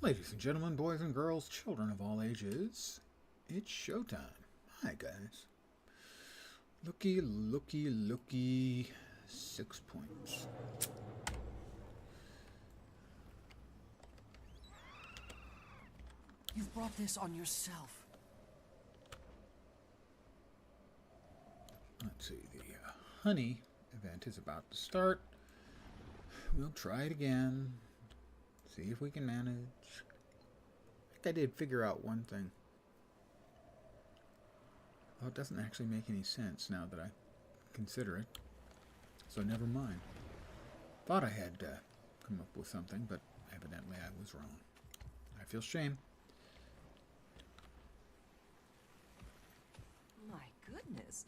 Ladies and gentlemen, boys and girls, children of all ages, it's showtime. Hi, guys. Looky, looky, looky. 6 points. You've brought this on yourself. Let's see, the honey event is about to start. We'll try it again. See if we can manage. I think I did figure out one thing. Well, it doesn't actually make any sense now that I consider it. So never mind. Thought I had come up with something, but evidently I was wrong. I feel shame. My goodness.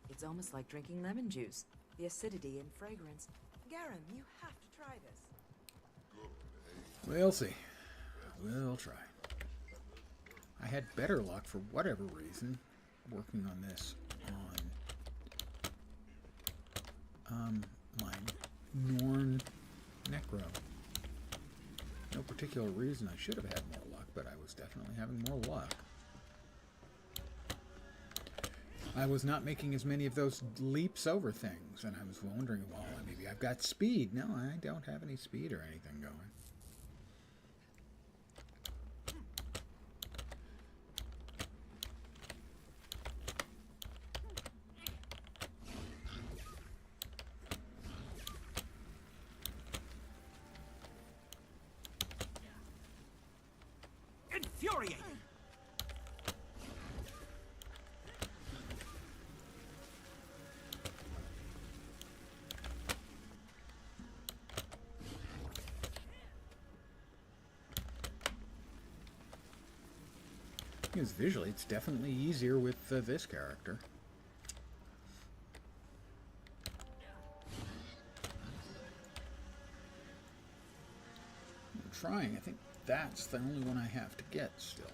It's almost like drinking lemon juice. The acidity and fragrance. Garen, you have to try this. We'll see. We'll try. I had better luck for whatever reason working on this on my Norn Necro. No particular reason I should have had more luck, but I was definitely having more luck. I was not making as many of those leaps over things, and I was wondering, well, maybe I've got speed. No, I don't have any speed or anything going. Infuriating! Because visually, it's definitely easier with this character. I'm trying. I think that's the only one I have to get still.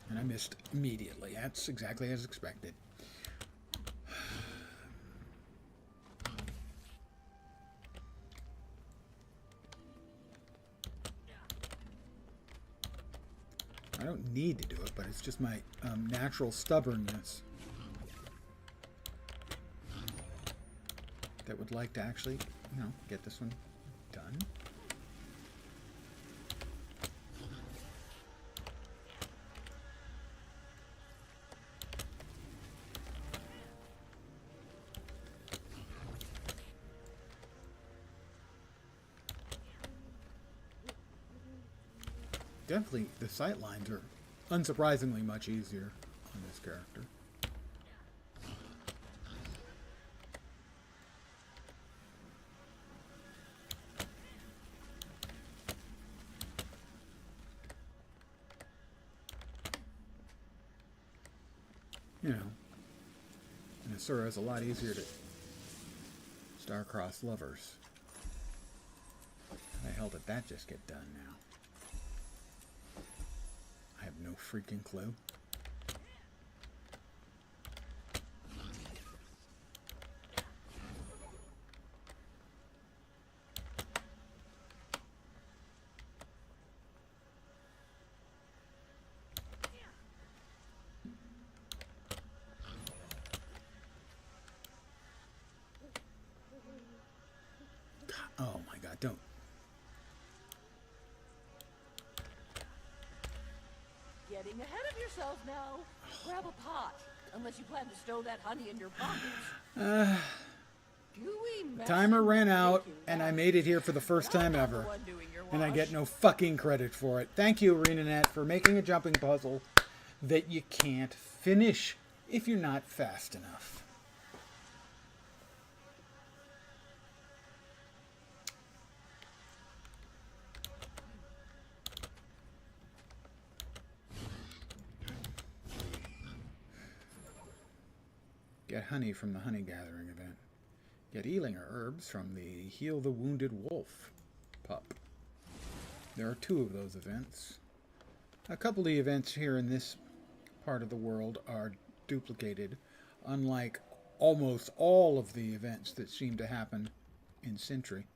And I missed immediately. That's exactly as expected. I don't need to do it, but it's just my natural stubbornness that would like to actually, get this one done. Definitely, the sight lines are unsurprisingly much easier on this character. And Asura is a lot easier to star-cross lovers. How the hell did that just get done now? I have no freaking clue. Oh my God, don't. Getting ahead of yourself now. Grab a pot, unless you plan to stow that honey in your pockets. Timer ran out, and I made it here for the first time ever. And I get no fucking credit for it. Thank you, ArenaNet, for making a jumping puzzle that you can't finish if you're not fast enough. Get honey from the honey gathering event. Get Ealinger herbs from the Heal the Wounded Wolf pup. There are 2 of those events. A couple of the events here in this part of the world are duplicated, unlike almost all of the events that seem to happen in Sentry.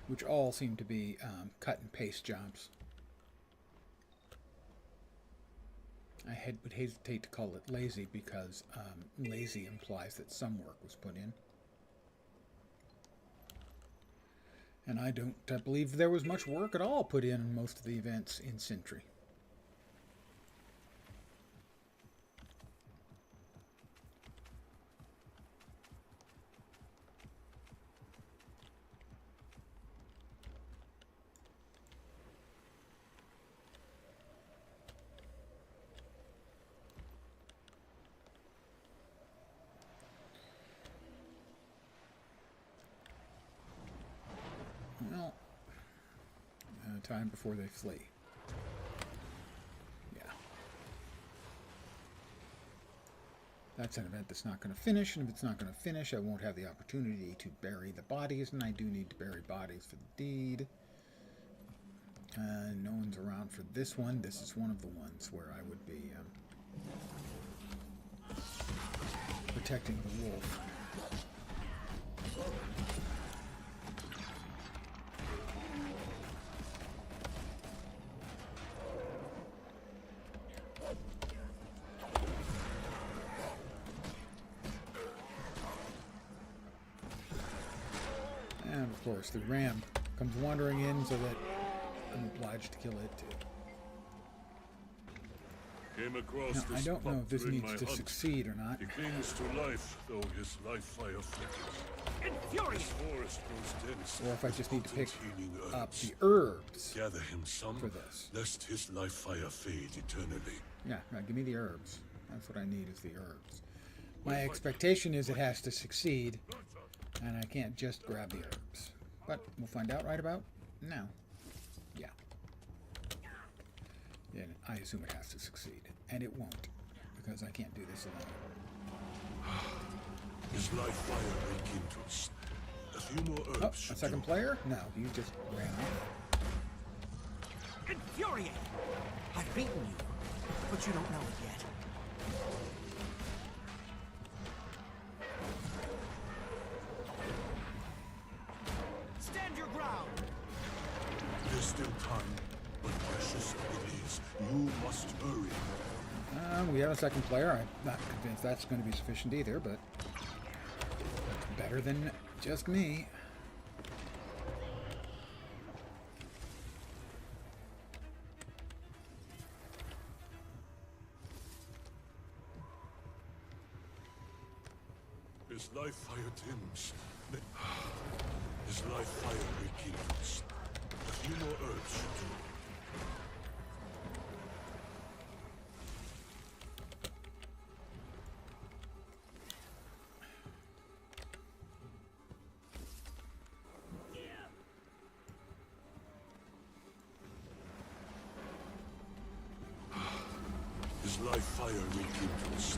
which all seem to be cut and paste jobs. I would hesitate to call it lazy because lazy implies that some work was put in. And I don't believe there was much work at all put in most of the events in Sentry. Well, time before they flee. Yeah. That's an event that's not going to finish, and if it's not going to finish, I won't have the opportunity to bury the bodies, and I do need to bury bodies for the deed. No one's around for this one. This is one of the ones where I would be protecting the wolf. And of course, the ram comes wandering in so that I'm obliged to kill it too. Came across Now, I this don't know pup if this during needs my to hunt. succeed or not. He clings to life, though his life fire flickers. Infuriating! This forest grows dense. Or if I just need to pick potent healing up herbs. the herbs. Gather him some, for this. lest his life fire fade eternally. Yeah, right, give me the herbs. That's what I need is the herbs. My expectation is it has to succeed, and I can't just grab the herbs. But we'll find out right about now. Yeah. Yeah, I assume it has to succeed. And it won't, because I can't do this alone. His life fire rekindles. A few more herbs. Oh, a should second do. player? No, you just ran off. Infuriating! I've beaten you, but you don't know it yet. Stand your ground! There's still time, but precious it is. You must hurry. We have a second player. I'm not convinced that's going to be sufficient either, but better than just me. His life fire dims. His life fire rekindles. A few more herbs should do. His life fire rekindles.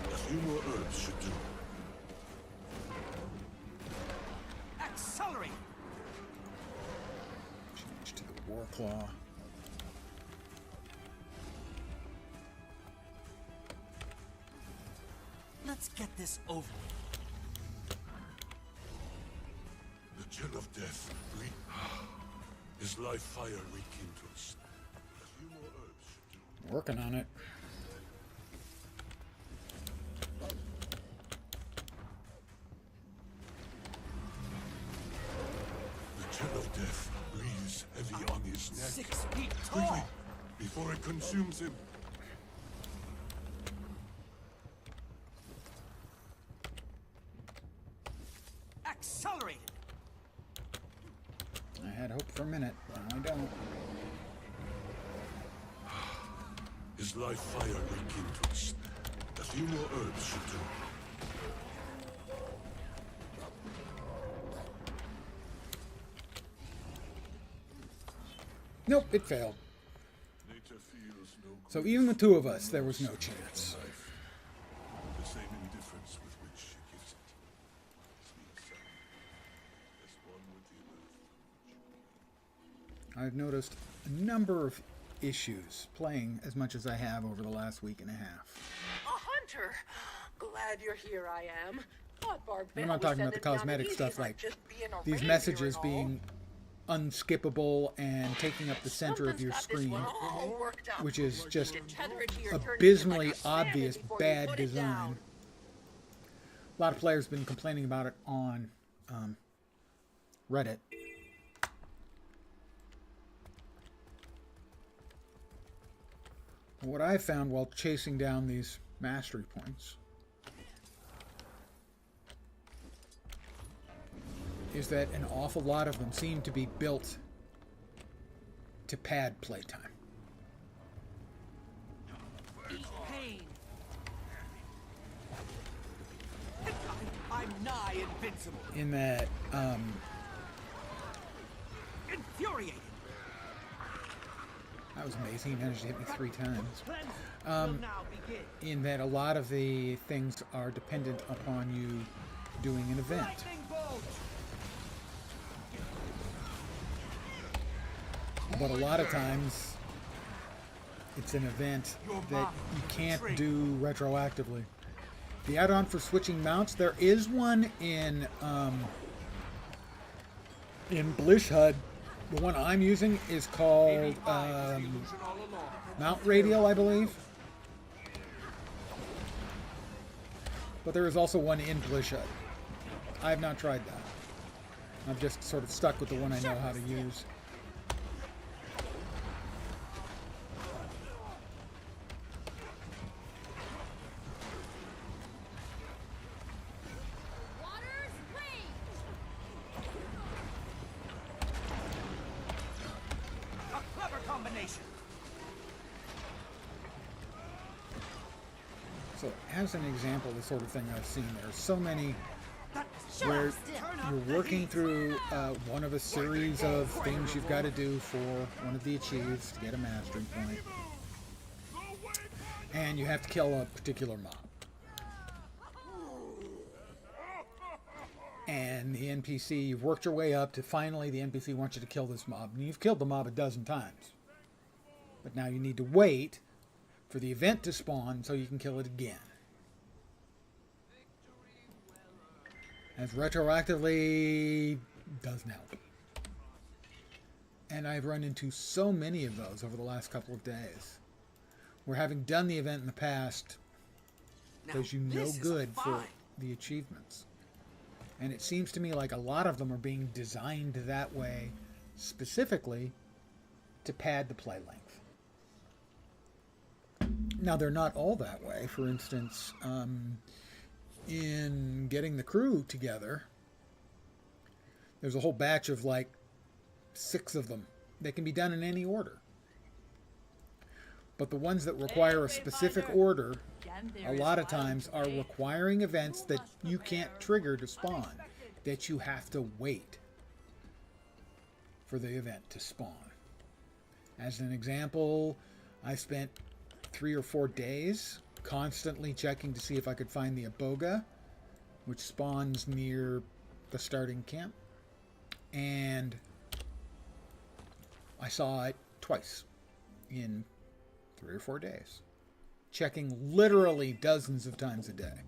A few more herbs should do. Accelerate! Change to the War Claw. Let's get this over with. The chill of death. His life fire rekindles. A few more herbs should do. Working on it. The chill of death breathes heavy on his neck. 6 feet Quickly, tall! before it consumes him. Accelerated! I had hope for a minute, but I don't. His life fire rekindles. A few more herbs should do. Nope, it failed. Nature feels no So grief, even with two of us, there was no chance. life. The same indifference with which she gives it. Sweet sound, as one with the earth. I've noticed a number of issues playing as much as I have over the last week and a half. A hunter. Glad you're here, I am. Thought Barb I'm not talking about the cosmetic stuff like these messages being unskippable and taking up the center of your screen, all worked out. which is just Tether it to your turret abysmally like a stand obvious before you bad put it design. down. A lot of players have been complaining about it on Reddit. What I found while chasing down these mastery points is that an awful lot of them seem to be built to pad playtime. Pain. I'm nigh invincible. In that, Infuriated. that was amazing. He managed to hit me 3 times. Cleanse will now begin. In that a lot of the things are dependent upon you doing an event. Lightning bolt. But a lot of times, it's an event that you can't do retroactively. The add-on for switching mounts, there is one in Blish HUD. The one I'm using is called Mount Radial, I believe. But there is also one in Blish HUD. I have not tried that. I'm just sort of stuck with the one I know how to use. A clever combination. So, as an example, the sort of thing I've seen, there are so many where you're working through one of a series of things you've got to do for one of the achieves to get a mastery point. And you have to kill a particular mob. And the NPC, you've worked your way up to finally the NPC wants you to kill this mob. And you've killed the mob a dozen times. But now you need to wait for the event to spawn so you can kill it again. As retroactively doesn't help. And I've run into so many of those over the last couple of days. Where having done the event in the past does you no good for the achievements. And it seems to me like a lot of them are being designed that way specifically to pad the play length. Now, they're not all that way. For instance, in getting the crew together, there's a whole batch of like 6 of them. They can be done in any order. But the ones that require a specific order, a lot of times are requiring events that you can't trigger to spawn, that you have to wait for the event to spawn. As an example, I spent 3 or 4 days constantly checking to see if I could find the Iboga, which spawns near the starting camp, and I saw it twice in 3 or 4 days, checking literally dozens of times a day.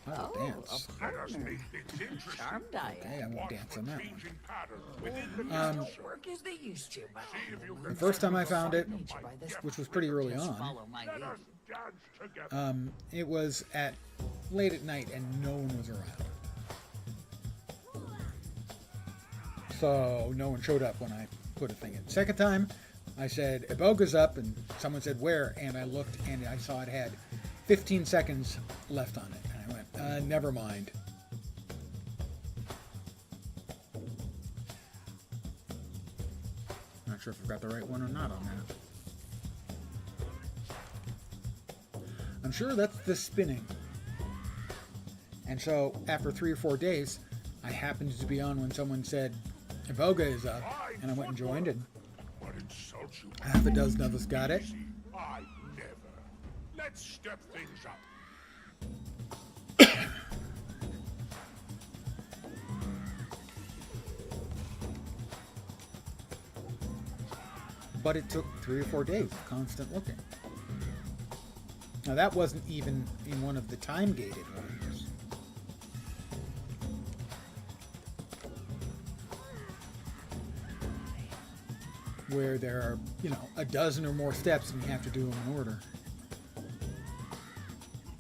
I will dance. Charm diet. Okay, I won't dance on that one. Don't work as they used to, but The first time I found it, nature by this which was pretty early on, follow my lead. it was at late at night and no one was around. So no one showed up when I put a thing in. Second time, I said, Iboga's up, and someone said, where? And I looked, and I saw it had 15 seconds left on it. And I went, never mind. Not sure if I've got the right one or not on that. I'm sure that's the spinning. And so, after 3 or 4 days, I happened to be on when someone said, Iboga is up, and I went and joined, and half a dozen of us got it. I never. Let's step things up. But it took 3 or 4 days of constant looking. Now that wasn't even in one of the time-gated ones. where there are, you know, a dozen or more steps and you have to do them in order.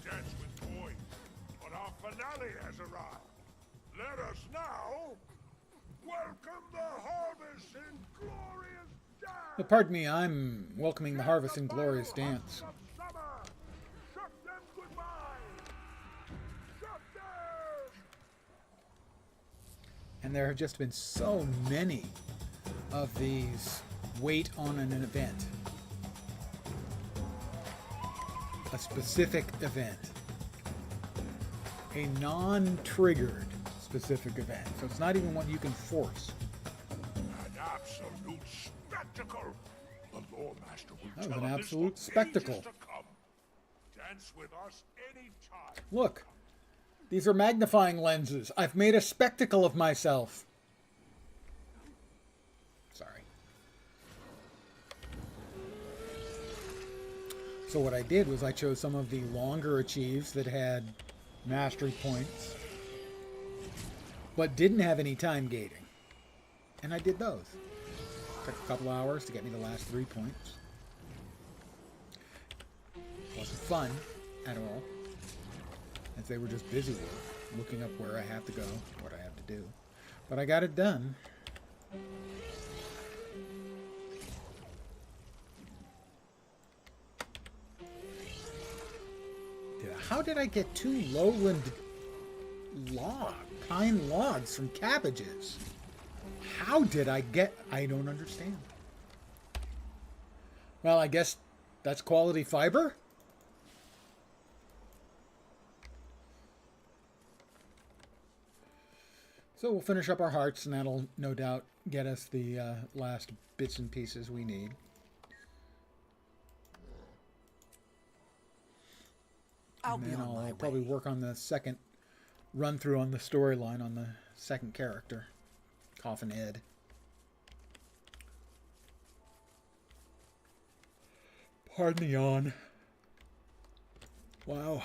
Dance with toys, but our finale has arrived. Let us now welcome the harvest in glorious dance. Pardon me, I'm welcoming the harvest in glorious dance. Of summer. Shut them goodbye. Shut them. And there have just been so many of these wait on an event. A specific event. A non-triggered specific event. So it's not even one you can force. An absolute spectacle. The Lore Master will That was tell an us absolute this for spectacle. ages to come. Dance with us anytime. Look, these are magnifying lenses. I've made a spectacle of myself. Sorry. So what I did was I chose some of the longer achieves that had mastery points, but didn't have any time gating. And I did those. Took a couple hours to get me the last 3 points. Wasn't fun at all, as they were just busy work, looking up where I have to go, what I have to do. But I got it done. How did I get 2 lowland pine logs from cabbages? How did I get... I don't understand. Well, I guess that's quality fiber? So we'll finish up our hearts, and that'll no doubt get us the last bits and pieces we need. I'll And be then on my I'll probably way. work on the second run through on the storyline on the second character, Coffin Ed. Pardon the yawn. Wow.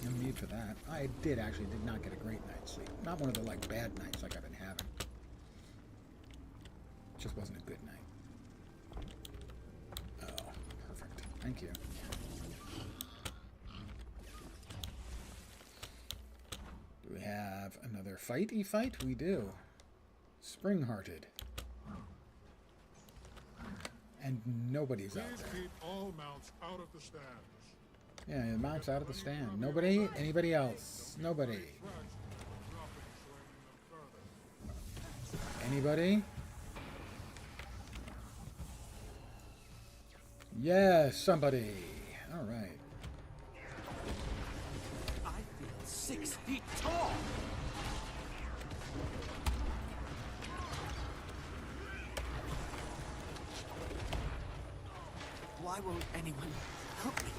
No need for that. I did not get a great night's sleep. Not one of the like bad nights like I've been having. Just wasn't a good night. Oh, perfect. Thank you. Do we have another fighty fight? We do. Spring-hearted. And nobody's out there. Keep all mounts out of the stands. Yeah, the mount's out of the stand. Nobody? Anybody else? Nobody. Anybody? Yes, somebody. All right. I feel 6 feet tall. Why won't anyone help me?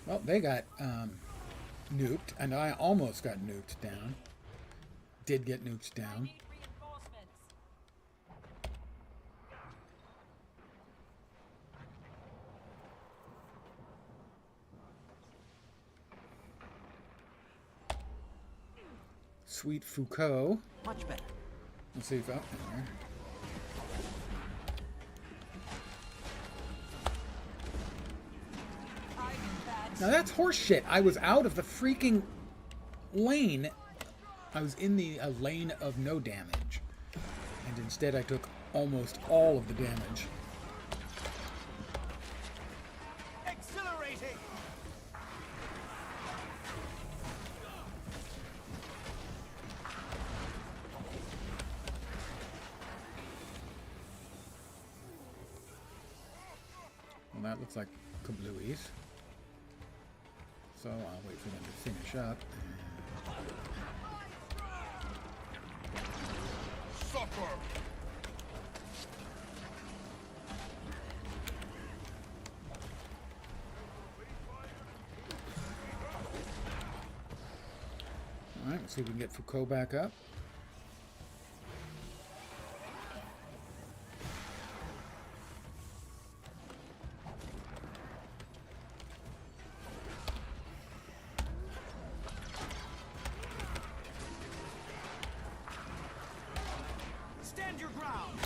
Well, they got nuked, and I almost got nuked down. Did get nuked down. Need reinforcements. Sweet Foucault. Much better. Let's see if there. Now that's horse shit. I was out of the freaking lane. I was in the lane of no damage. And instead I took almost all of the damage. Exhilarating! Well, that looks like kablooies. So I'll wait for them to finish up. Suffer! Alright, let's see if we can get Foucault back up. Stand your ground!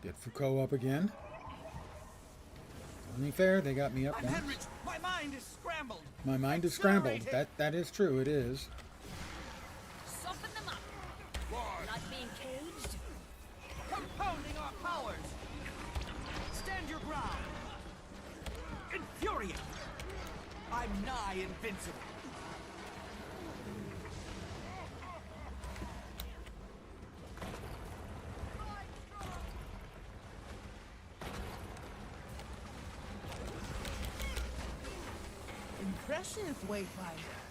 Get Foucault up again. Only fair, they got me up once. Henrich, my mind is scrambled. My mind is scrambled. That is true, it is. Soften them up. Not being caged. Compounding our powers. Stand your ground. Infuriate. I'm nigh invincible. Impressive, Wayfinder.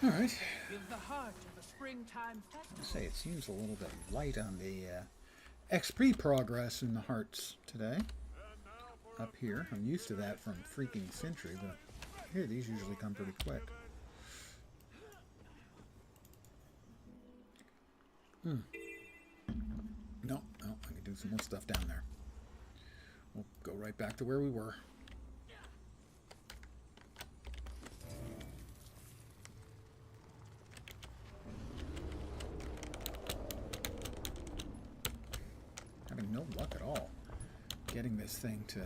All right. Give the heart of a springtime festival. Say it seems a little bit light on the XP progress in the hearts today. Up here, I'm used to that from freaking Sentry, but here these usually come pretty quick. No, I can do some more stuff down there. We'll go right back to where we were. Having no luck at all getting this thing to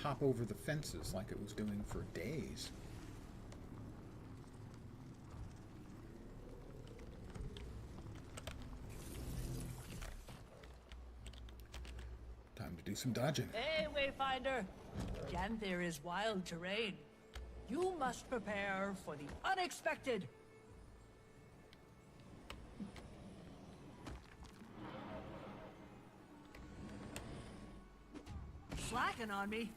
hop over the fences like it was doing for days. Time to do some dodging. Hey, Wayfinder. Janthir is wild terrain. You must prepare for the unexpected. Slacking on me.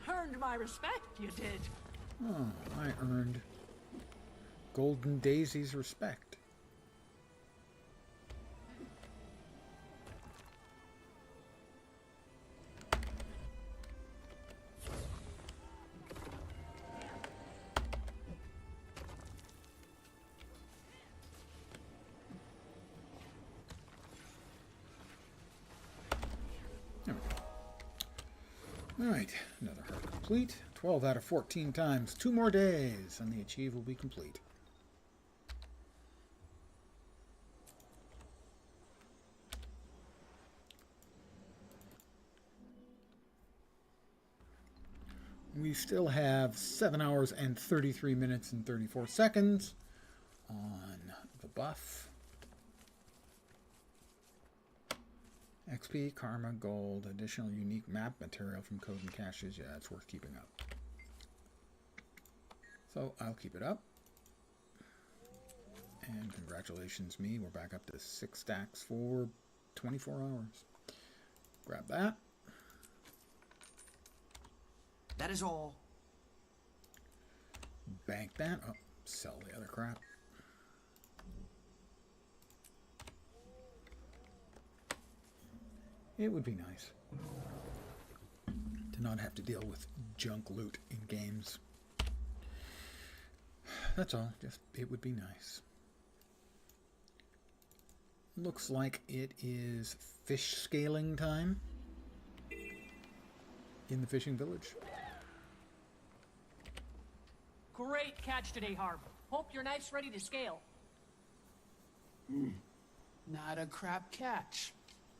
Earned my respect, you did. Oh, I earned Golden Daisy's respect. There we go. Alright, another heart complete. 12 out of 14 times. 2 more days, and the achieve will be complete. We still have 7 hours and 33 minutes and 34 seconds on the buff. XP, Karma, Gold, additional unique map material from code and caches. Yeah, it's worth keeping up. So I'll keep it up. And congratulations me, we're back up to 6 stacks for 24 hours. Grab that. That is all. Bank that. Oh, sell the other crap. It would be nice to not have to deal with junk loot in games. That's all. Just, it would be nice. Looks like it is fish scaling time in the fishing village. Great catch today, Harb. Hope your knife's ready to scale. Not a crap catch.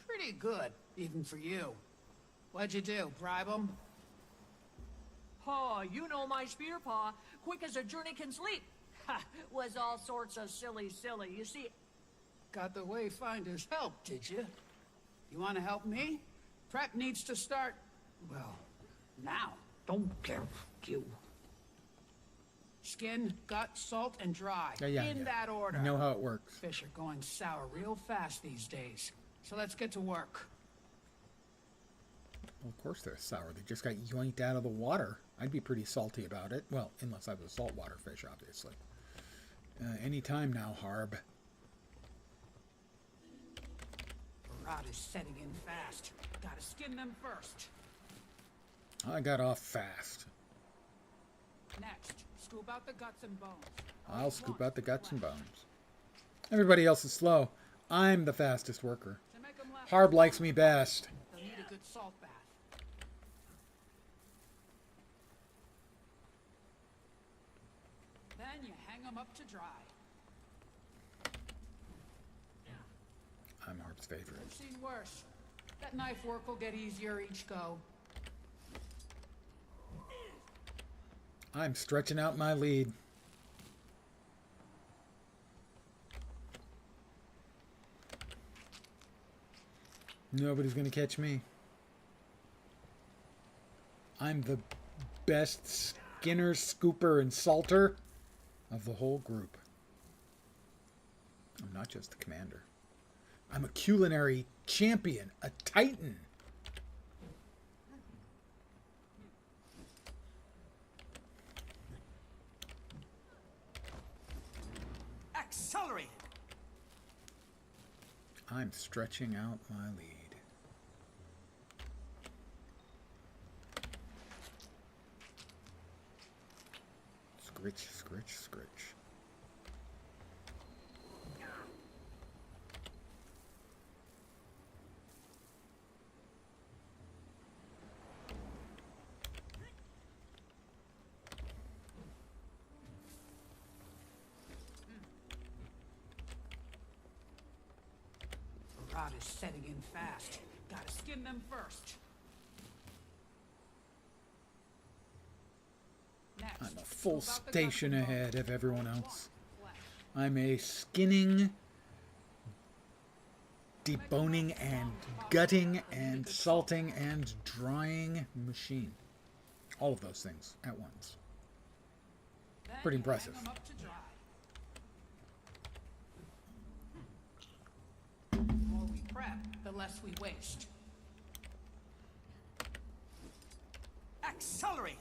Pretty good, even for you. What'd you do, bribe him? Oh, you know my spear paw. Quick as a journey can sleep. Ha, was all sorts of silly. You see, Got the Wayfinder's help, did you? You want to help me? Prep needs to start, well, now. don't care you. Skin, gut, salt, and dry. Yeah. In that order. You know how it works. Fish are going sour real fast these days. So let's get to work. Well, of course they're sour. They just got yoinked out of the water. I'd be pretty salty about it. Well, unless I was a saltwater fish, obviously. Any time now, Harb. Rod is setting in fast. Gotta skin them first. I got off fast. Next, scoop out the guts and bones. I'll scoop out the guts and bones. Everybody else is slow. I'm the fastest worker. To make 'em laugh, Harb likes me best. they'll need a good salt bath. Then you hang them up to dry. I'm Harp's favorite. I've seen worse. That knife work will get easier each go. I'm stretching out my lead. Nobody's going to catch me. I'm the best skinner, scooper, and salter of the whole group. I'm not just the commander. I'm a culinary champion, a titan. Accelerate! I'm stretching out my lead. Scritch, scritch, scritch. The rot is setting in fast. Gotta skin them first. Next, I'm a full about the station guts and ahead bones. of everyone else. Flesh. I'm a skinning, deboning, and gutting, and salting, and drying machine. All of those things at once. Then Pretty you impressive. hang 'em up to dry. The more we prep, the less we waste. Accelerate!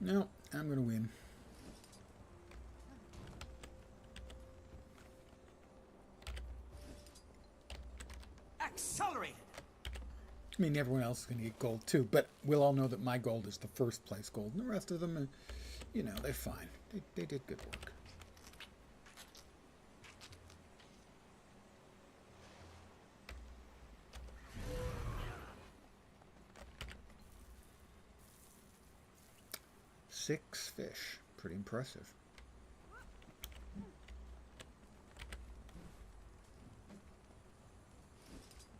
No, I'm going to win. Accelerate! I mean, everyone else is going to get gold too, but we'll all know that my gold is the first place gold, and the rest of them, you know, they're fine. They did good work. Six fish. Pretty impressive.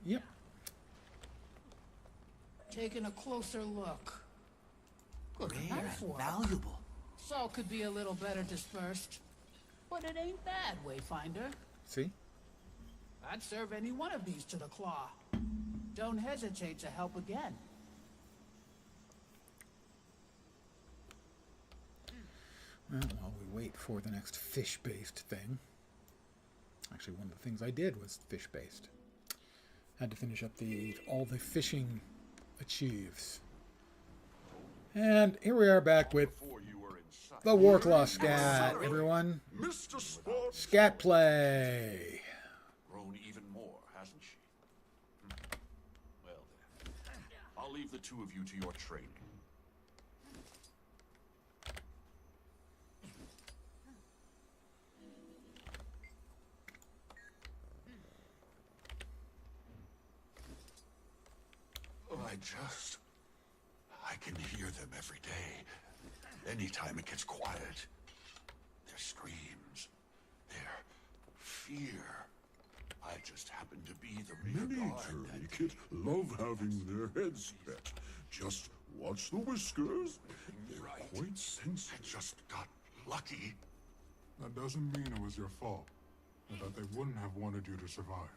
Yep. Taking a closer look. Good Rare knife and work. valuable. Salt could be a little better dispersed. But it ain't bad, Wayfinder. See? I'd serve any one of these to the claw. Don't hesitate to help again. Well, while we wait for the next fish-based thing. Actually, one of the things I did was fish-based. Had to finish up all the fishing achieves. And here we are back with the Warclaw Scat, everyone. Mr. Sports. Scat play. Grown even more, hasn't she? Well then, I'll leave the two of you to your training. I can hear them every day. Anytime it gets quiet. Their screams, their fear. I just happen to be the rear Many guard journey that... kit love having their heads pet. Just watch the whiskers. They're Right. quite sensitive. I just got lucky. That doesn't mean it was your fault, or that they wouldn't have wanted you to survive.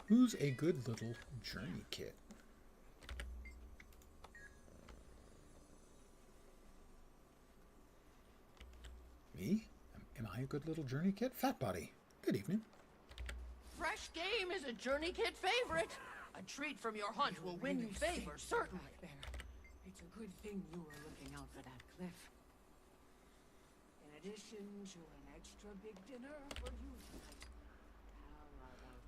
Who's a good little journey kit? Me? Am I a good little journey kit? Fat Body. Good evening. Fresh game is a journey kid favorite. A treat from your hunt will win you favor, certainly. Good thing you were looking out for that cliff. In addition to an extra big dinner for you tonight. How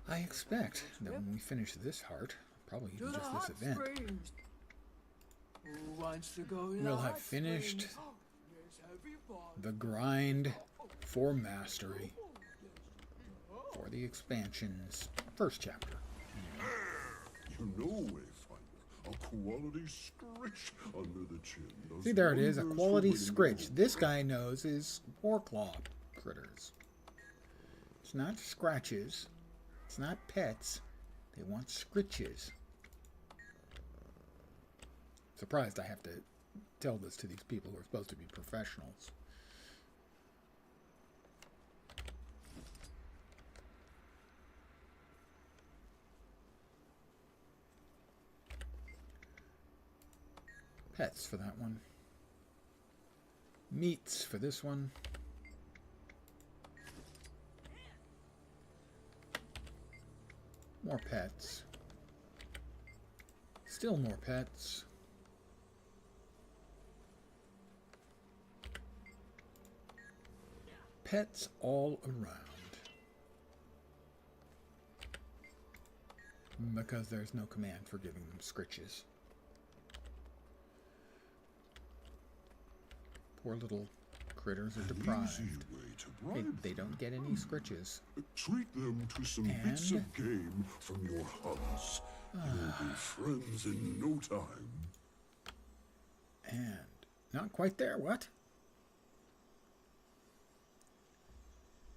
about I expect that when we finish this heart, probably even just this event, Who wants to go to we'll the have hot finished springs? There's heavy fun. the grind for mastery for the expansion's first chapter. You know, Wayfinder, a quality scritch under the chin. Does See, there it is, a wonders quality for winning scritch. the This guy knows is Warclaw critters. It's not scratches. It's not pets. They want scritches. Surprised I have to tell this to these people who are supposed to be professionals. Pets for that one. Meats for this one. More pets. Still more pets. Pets all around. Because there's no command for giving them scritches. Poor little critters are deprived. Easy way to bribe They don't get any scritches. Treat them to some bits of game from your hunts. You'll be friends in no time. And not quite there, what?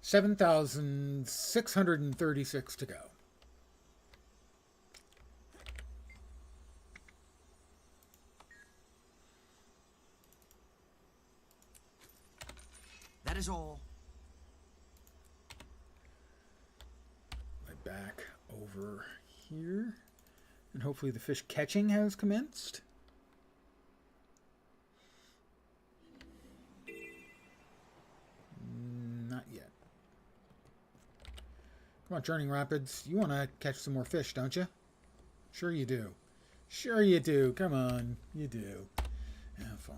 7,636 to go. That is all. Right back over here. And hopefully the fish catching has commenced. Not yet. Come on, Churning Rapids. You want to catch some more fish, don't you? Sure you do. Sure you do. Come on. You do. Yeah, fine.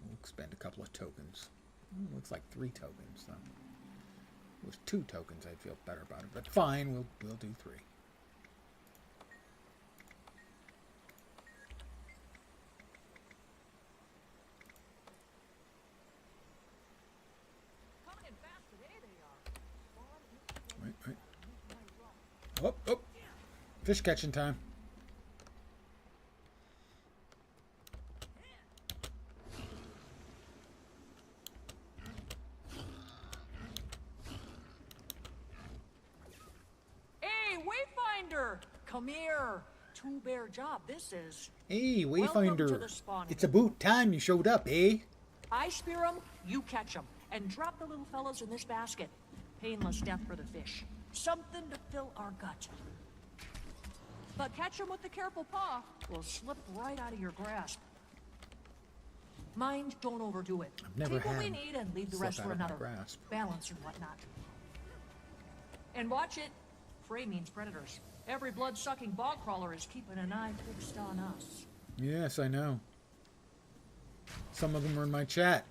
We'll expend a couple of tokens. Looks like 3 tokens, though. If it was 2 tokens, I'd feel better about it. But fine, we'll do 3. Wait. Oh. Fish catching time. Hey, Wayfinder! Come here. 2-bear job, this is. Hey, Welcome to Wayfinder. the spawning. It's about time you showed up, eh? I spear 'em, you catch 'em, and drop the little fellows in this basket. Painless death for the fish. Something to fill our gut. But catch 'em with the careful paw. Will slip right out of your grasp. Mind, don't overdo it. I've never Take what we had need and leave the slip rest out for of my another. grasp. Balance and whatnot. And watch it. Prey means predators. Every blood-sucking bog crawler is keeping an eye fixed on us. Yes, I know. Some of them are in my chat.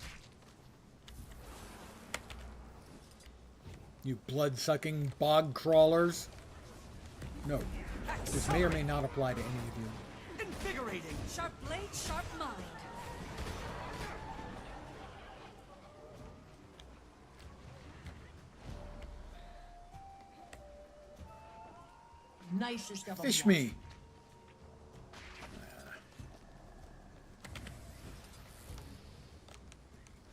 You blood-sucking bog crawlers. No, this may or may not apply to any of you. Invigorating. Sharp blade, sharp mind. Nicest of 'em Fish yet. me.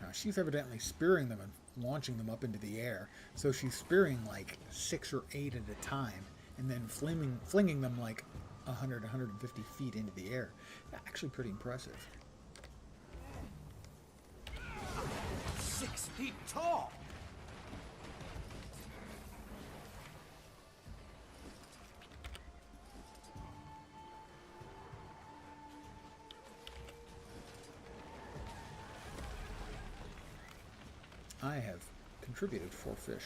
Now, she's evidently spearing them and launching them up into the air. So she's spearing like 6 or 8 at a time and then flinging them like 100, 150 feet into the air. Actually pretty impressive. 6 feet tall. I have contributed 4 fish.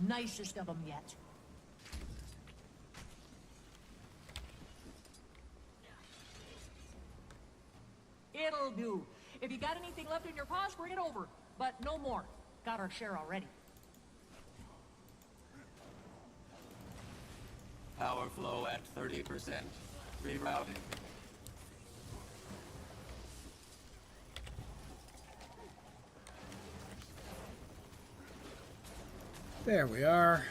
Nicest of them yet. That'll do. If you got anything left in your paws, bring it over. But no more. Got our share already. Power flow at 30%. Rerouting. There we are.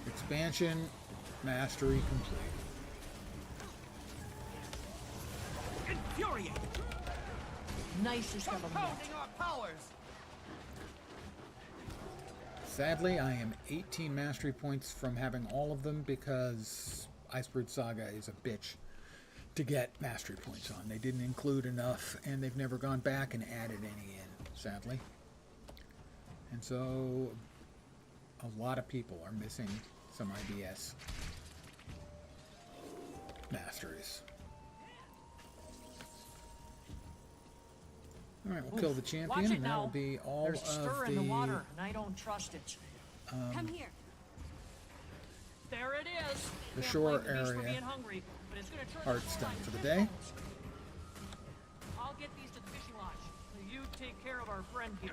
Expansion mastery complete. Infuriating! Nice discovery. Compounding our powers! Sadly, I am 18 mastery points from having all of them because Iceberg Saga is a bitch to get mastery points on. They didn't include enough, and they've never gone back and added any in, sadly. And so, a lot of people are missing some IBS masteries. Alright, we'll kill the champion, and that will be all There's of stir the... in the water, and I don't trust it. Come here. There it is. The Can't shore blame the beast for area. being hungry, but it's gonna turn Part's the done line for the to day. bones. I'll get these to the fishing lodge. You take care of our friend here.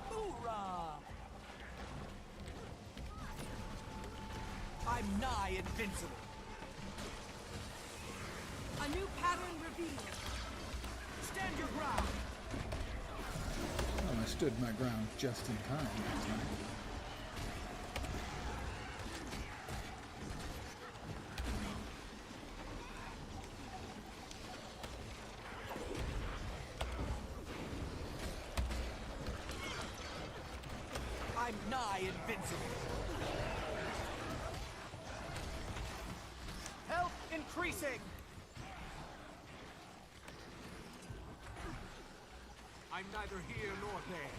Hoorah! I'm nigh invincible. A new pattern revealed. Stand your ground. Well, I stood my ground just in time that time. I'm nigh invincible. Health increasing. I'm neither here nor there.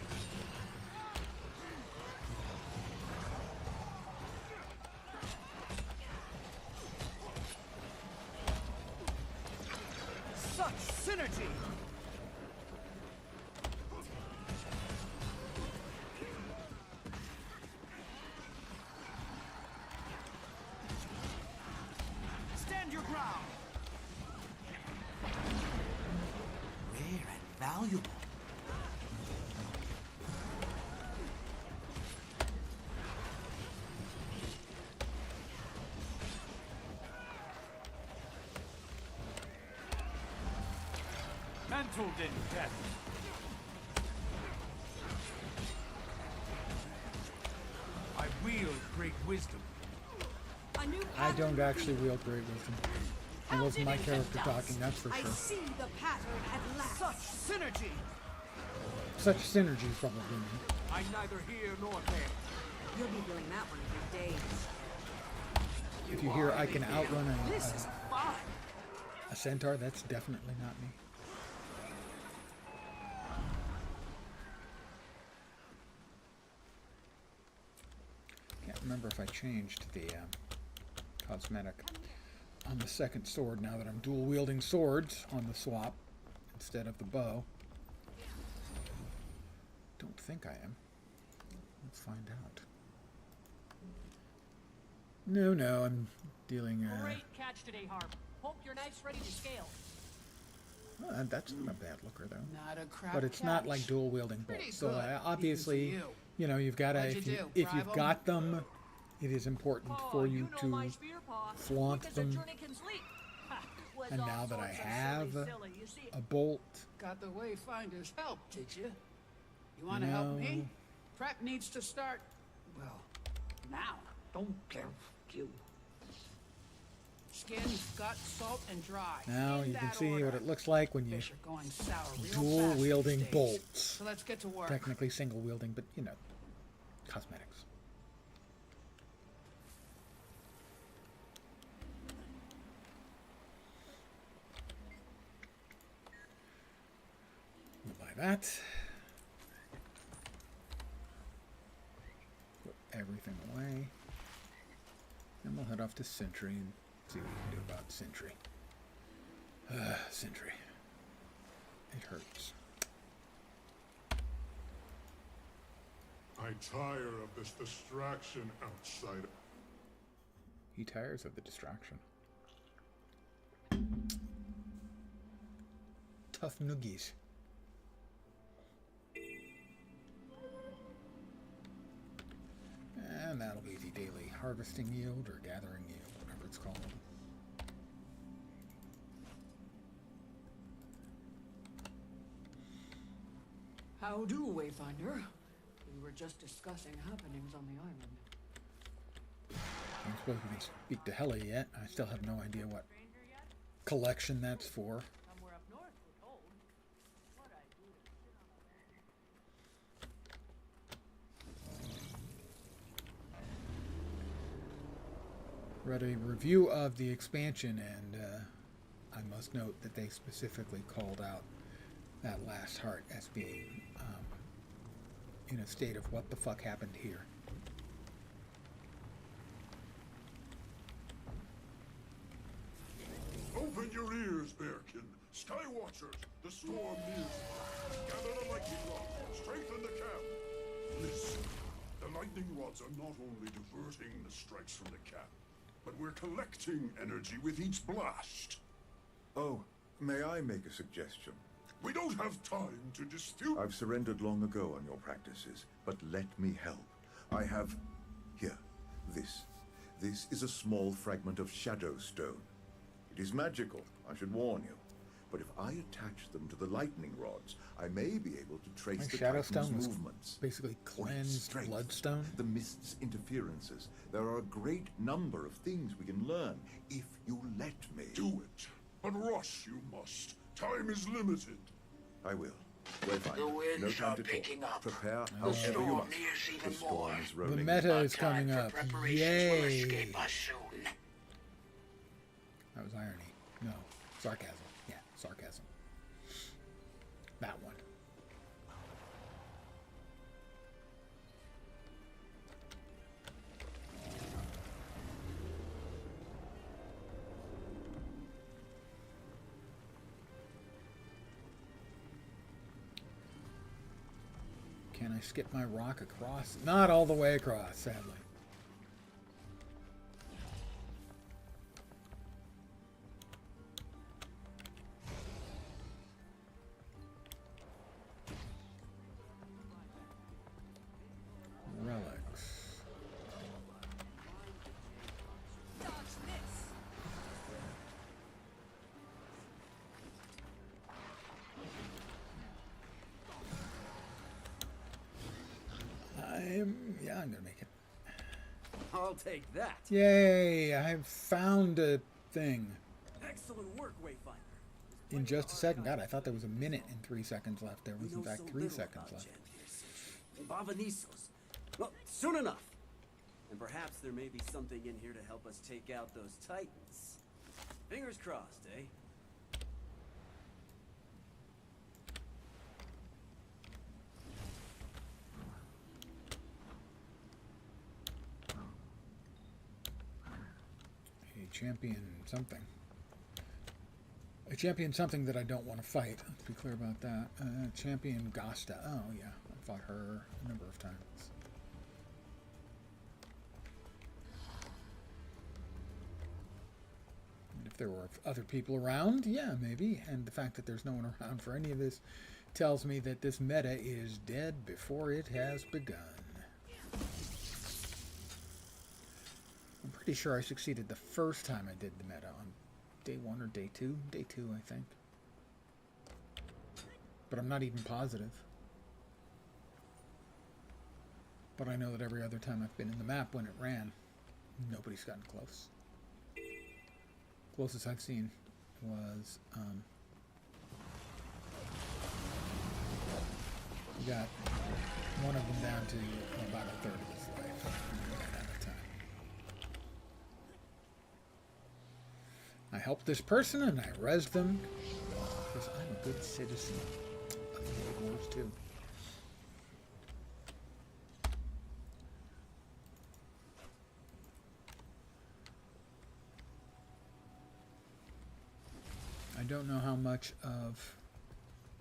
Such synergy! Stand your ground! Rare and valuable. Mantled in death. I wield great wisdom. A new I pattern don't actually revealed. wield great wisdom. It wasn't my character talking, that's for I sure. see the pattern at last. Such synergy! Such synergy probably mean. I'm neither here nor there. You'll be doing that one for days. If you hear I can outrun This is fun! a centaur, that's definitely not me. Can't remember if I changed the cosmetic on the second sword now that I'm dual wielding swords on the swap instead of the bow. Don't think I am. Let's find out. No, I'm dealing Great catch today, Harp. Hope your knife's ready to scale. that's not a bad looker though. Not a crap But it's not catch. like dual wielding Pretty bolts. So good, even obviously, for you know, you've got to What'd if you you do, if bribe you've 'em? got them, it is important Oh, for you know to my spear paw, flaunt because them. the journey can sleep. Ha, was And all now that I sorts of have silly. You see, a bolt, Got the Wayfinder's help, did you? You want to help me? No. Prep needs to start, well, now. don't care you. Skin, gut, salt, and dry. now In you can that see order. what it looks like when you Fish are going sour real dual fast these wielding days. bolts. So let's get to work. Technically single wielding, but you know, cosmetics. We'll buy that. Put everything away. Then we'll head off to Sentry and see what we can do about Sentry. Sentry. It hurts. I tire of this distraction, outsider. He tires of the distraction. Tough noogies. And that'll be the daily harvesting yield or gathering yield, whatever it's called. How do, Wayfinder? We were just discussing happenings on the island. I don't suppose we can speak to Hella yet. I still have no idea what collection that's for. Somewhere up north, we're told. What I do to sit on Read a review of the expansion, and I must note that they specifically called out that last heart as being in a state of what the fuck happened here. Open your ears, Bearkin. Skywatchers, the storm nears. Gather the lightning rods. Strengthen the camp. Listen, the lightning rods are not only diverting the strikes from the camp, but we're collecting energy with each blast. Oh, may I make a suggestion? We don't have time to dispute. I've surrendered long ago on your practices, but let me help. I have... here, this. This is a small fragment of shadow stone. It is magical, I should warn you. But if I attach them to the lightning rods, I may be able to trace the Shadow Titan's Stone was movements. basically or its cleansed strength, bloodstone. The mist's interferences. There are a great number of things we can learn, if you let me. Do it. But rush you must. Time is limited. I will. Wayfinder, The winds no time are to picking talk. up. Prepare The however you storm must. nears even The storm more. is The rolling. meta But is coming time for up. preparations will Yay! escape us soon. That was irony. No, sarcasm. Yeah, sarcasm. That one. Can I skip my rock across? Not all the way across, sadly. Relics. I'm gonna make it. I'll take that. Yay! I've found a thing. Excellent work, Wayfinder. In just a second. God, I thought there was a minute and 3 seconds left. There was in fact 3 seconds left. Bavanisos. Well, soon enough. And perhaps there may be something in here to help us take out those titans. Fingers crossed, eh? A champion something. A champion something that I don't want to fight. Let's be clear about that. Champion Gasta. Oh, yeah. I fought her a number of times. And if there were other people around, yeah, maybe. And the fact that there's no one around for any of this tells me that this meta is dead before it has begun. I'm pretty sure I succeeded the first time I did the meta on day 1 or day 2. Day 2, I think. But I'm not even positive. But I know that every other time I've been in the map when it ran, nobody's gotten close. Closest I've seen was, we got one of them down to about a third of his life at a time. I helped this person and I rezzed them because I'm a good citizen of the World Wars too. I don't know how much of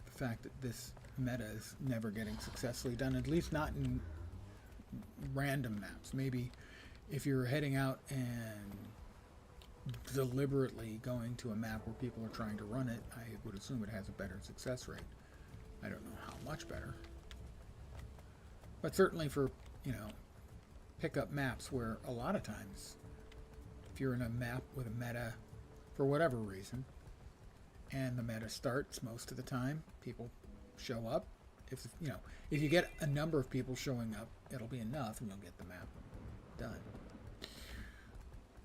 the fact that this meta is never getting successfully done, at least not in random maps. Maybe if you're heading out and deliberately going to a map where people are trying to run it, I would assume it has a better success rate. I don't know how much better. But certainly for, you know, pick up maps where a lot of times, if you're in a map with a meta, for whatever reason, and the meta starts most of the time, people show up. If you know, if you get a number of people showing up, it'll be enough, and you'll get the map done.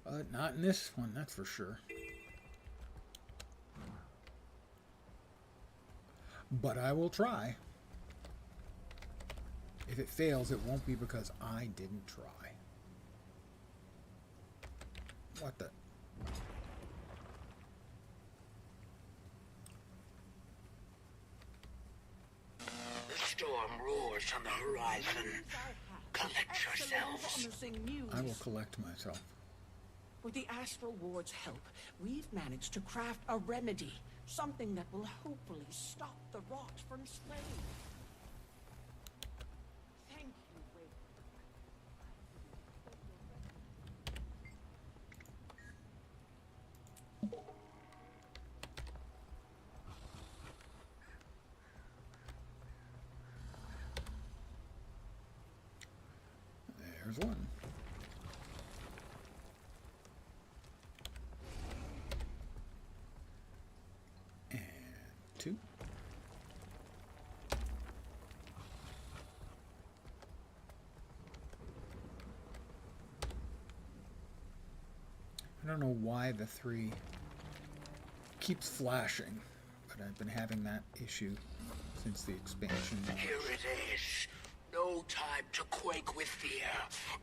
But not in this one, that's for sure. But I will try. If it fails, it won't be because I didn't try. What the? The storm roars on the horizon. Collect yourselves. I will collect myself. With the Astral Ward's help, we've managed to craft a remedy. Something that will hopefully stop the rot from spreading. Thank you, Wade. There's one. And two. I don't know why the 3 keeps flashing, but I've been having that issue since the expansion. Here it is. No time to quake with fear.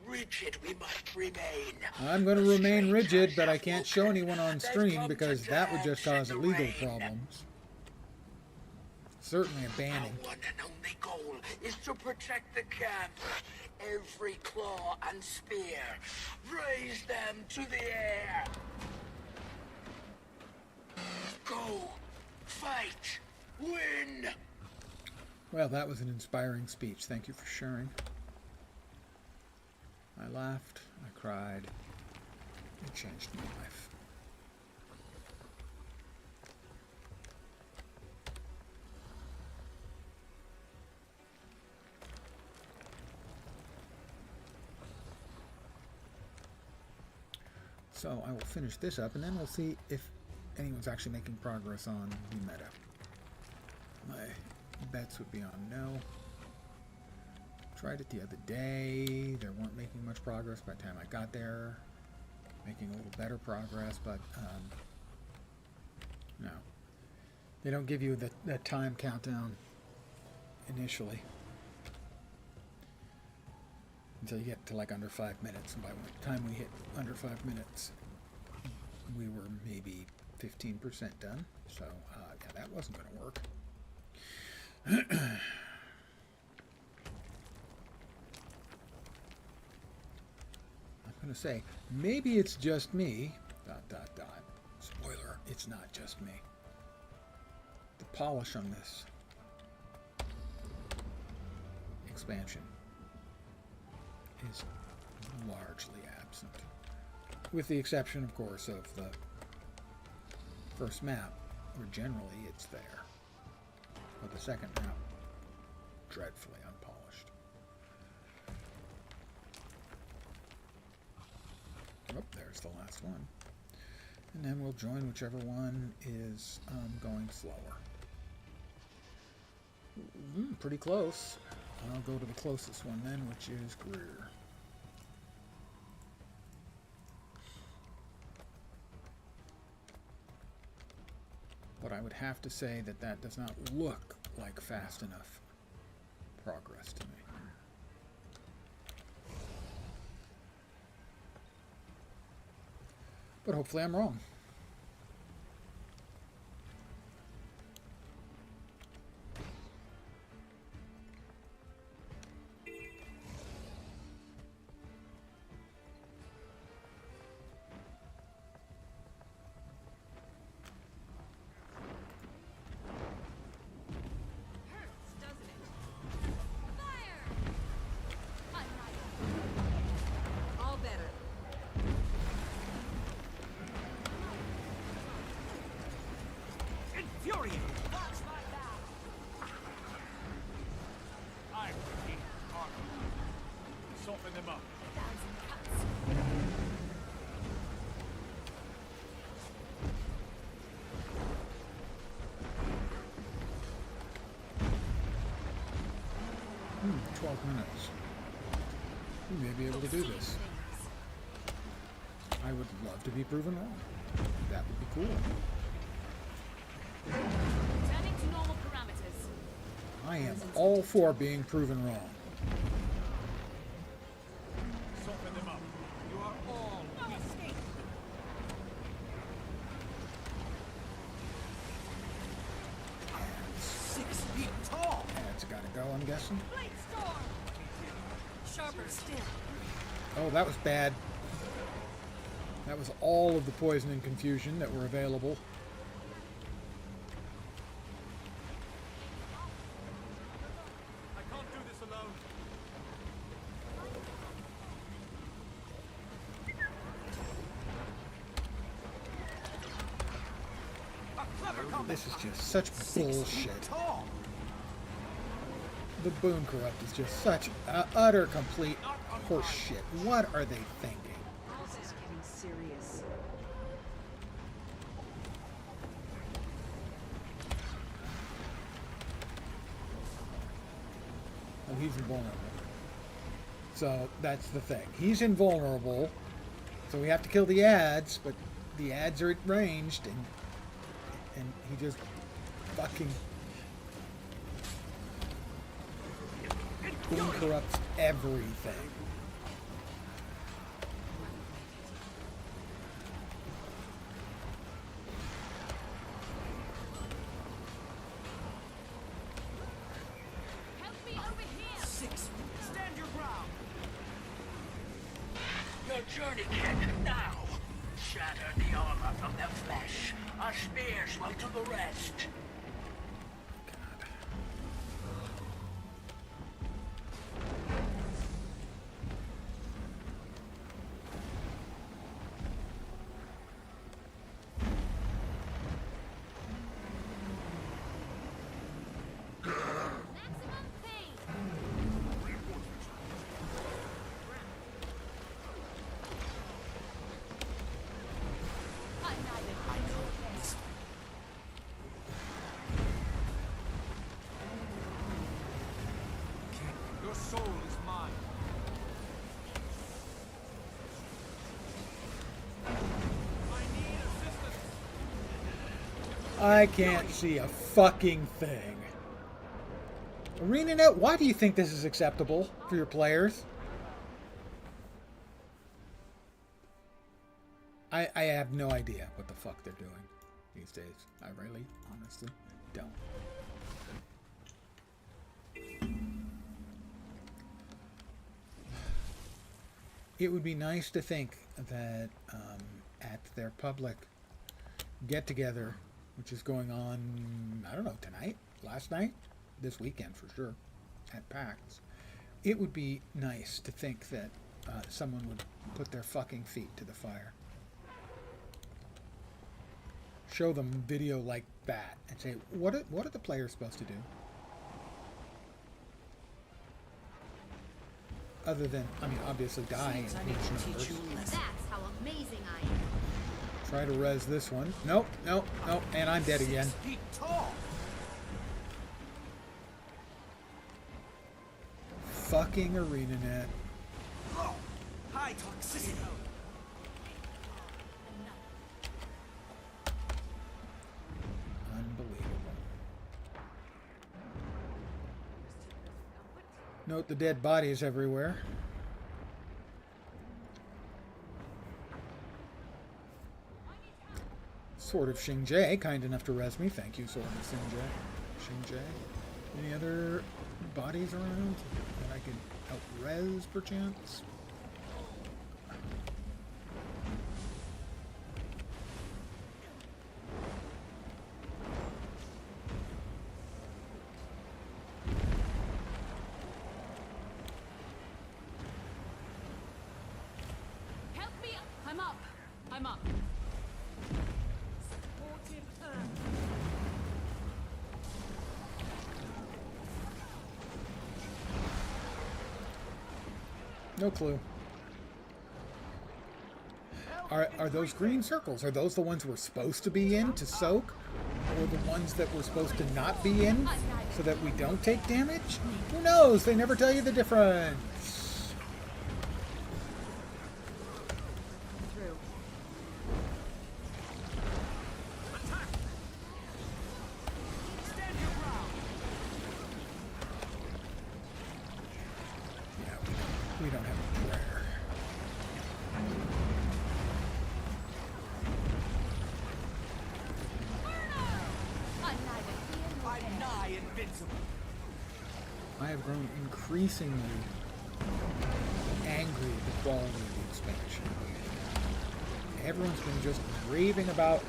Rigid we must remain. I'm going to remain rigid, but I can't show anyone on stream because that would just cause legal problems. Certainly a banning. Our one and only goal is to protect the camp. Every claw and spear. Raise them to the air. Go. Fight. Win. Well, that was an inspiring speech. Thank you for sharing. I laughed. I cried. It changed my life. So I will finish this up, and then we'll see if anyone's actually making progress on the meta. My bets would be on no. Tried it the other day. They weren't making much progress by the time I got there. Making a little better progress, but no. They don't give you that time countdown initially until you get to like under 5 minutes. And by the time we hit under 5 minutes, we were maybe 15% done. So yeah, that wasn't going to work. I'm going to say, maybe it's just me, ... Spoiler, it's not just me. The polish on this expansion is largely absent. With the exception, of course, of the first map, where generally it's there. But the second map, dreadfully unpolished. Oh, there's the last one. And then we'll join whichever one is going slower. Pretty close. I'll go to the closest one then, which is Greer. But I would have to say that that does not look like fast enough progress to me. But hopefully I'm wrong. infuriating. Watch my back. I'm King Arthur. Soften them up. 12 minutes. We may be able to do this. I would love to be proven wrong. That would be cool. Turning to normal parameters. I am all for being proven wrong. Soften them up. You are all No escape. And 6 feet tall. that's gotta go, I'm guessing. Blade storm. Sharper still. Oh, that was bad. That was all of the poison and confusion that were available. I can't do this alone. A clever comeback. This is just such 6 feet bullshit. tall. The Boon Corrupt is just such utter complete horse shit. What are they thinking? This is getting serious. Oh, he's invulnerable. So that's the thing. He's invulnerable. So we have to kill the ads, but the ads are ranged, and he just fucking Boon corrupts everything. Help me over here. 6. Stand your ground. Your journey kit, now! Shatter the armor from their flesh. Our spears will do the rest. Maximum pain. Your soul is mine. I need assistance. I can't see a fucking thing. ArenaNet, why do you think this is acceptable for your players? I have no idea what the fuck they're doing these days. I really, honestly, don't. It would be nice to think that at their public get-together, which is going on, I don't know, tonight, last night, this weekend for sure, at PAX, it would be nice to think that someone would put their fucking feet to the fire. Show them video like that and say, what are the players supposed to do? Other than, I mean, obviously die in huge numbers. That's how amazing I am. Try to res this one. Nope, nope, nope, and I'm dead again. 6 feet tall. Fucking ArenaNet. Low. High toxicity. Unbelievable. Note the dead bodies everywhere. Sword of Xingje, kind enough to res me. Thank you, Sword of Xingje. Any other bodies around that I could help res, perchance? Help me. I'm up. I'm up. Supportive earth. No clue. Are those green circles? Are those the ones we're supposed to be in to soak? Or the ones that we're supposed to not be in so that we don't take damage? Who knows? They never tell you the difference. Through. Yeah, we don't have a prayer. I have grown increasingly angry at the quality of the expansion. Everyone's been just raving about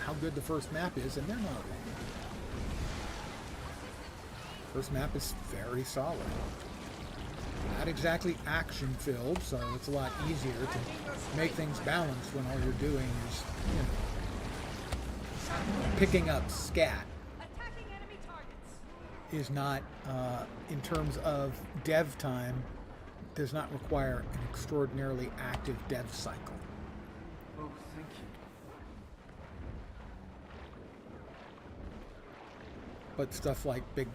how good the first map is, and they're not wrong. First map is very solid. Not exactly action-filled, so it's a lot easier to make things balanced when all you're doing is, you know, picking up scat. Is not, in terms of dev time, does not require an extraordinarily active dev cycle. Oh, thank you. But stuff like big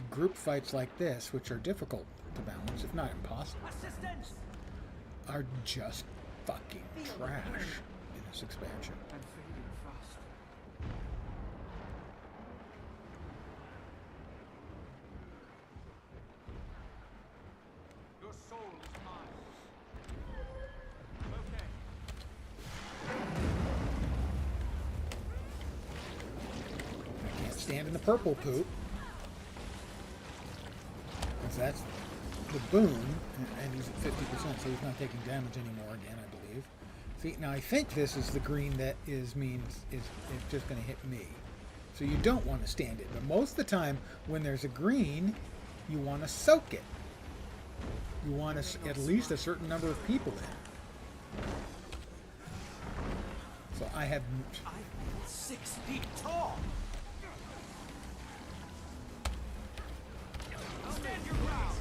group fights like this, which are difficult to balance, if not impossible, are just fucking trash in this expansion. I'm fading fast. Your soul is mine. I'm okay. I can't stand in the purple poop. Because that's the boon, and he's at 50%, so he's not taking damage anymore again, I believe. See, now I think this is the green that is just going to hit me. So you don't want to stand it, but most of the time when there's a green, you want to soak it. You want at least a certain number of people in. So I have... I'm 6 feet tall! Stand your ground!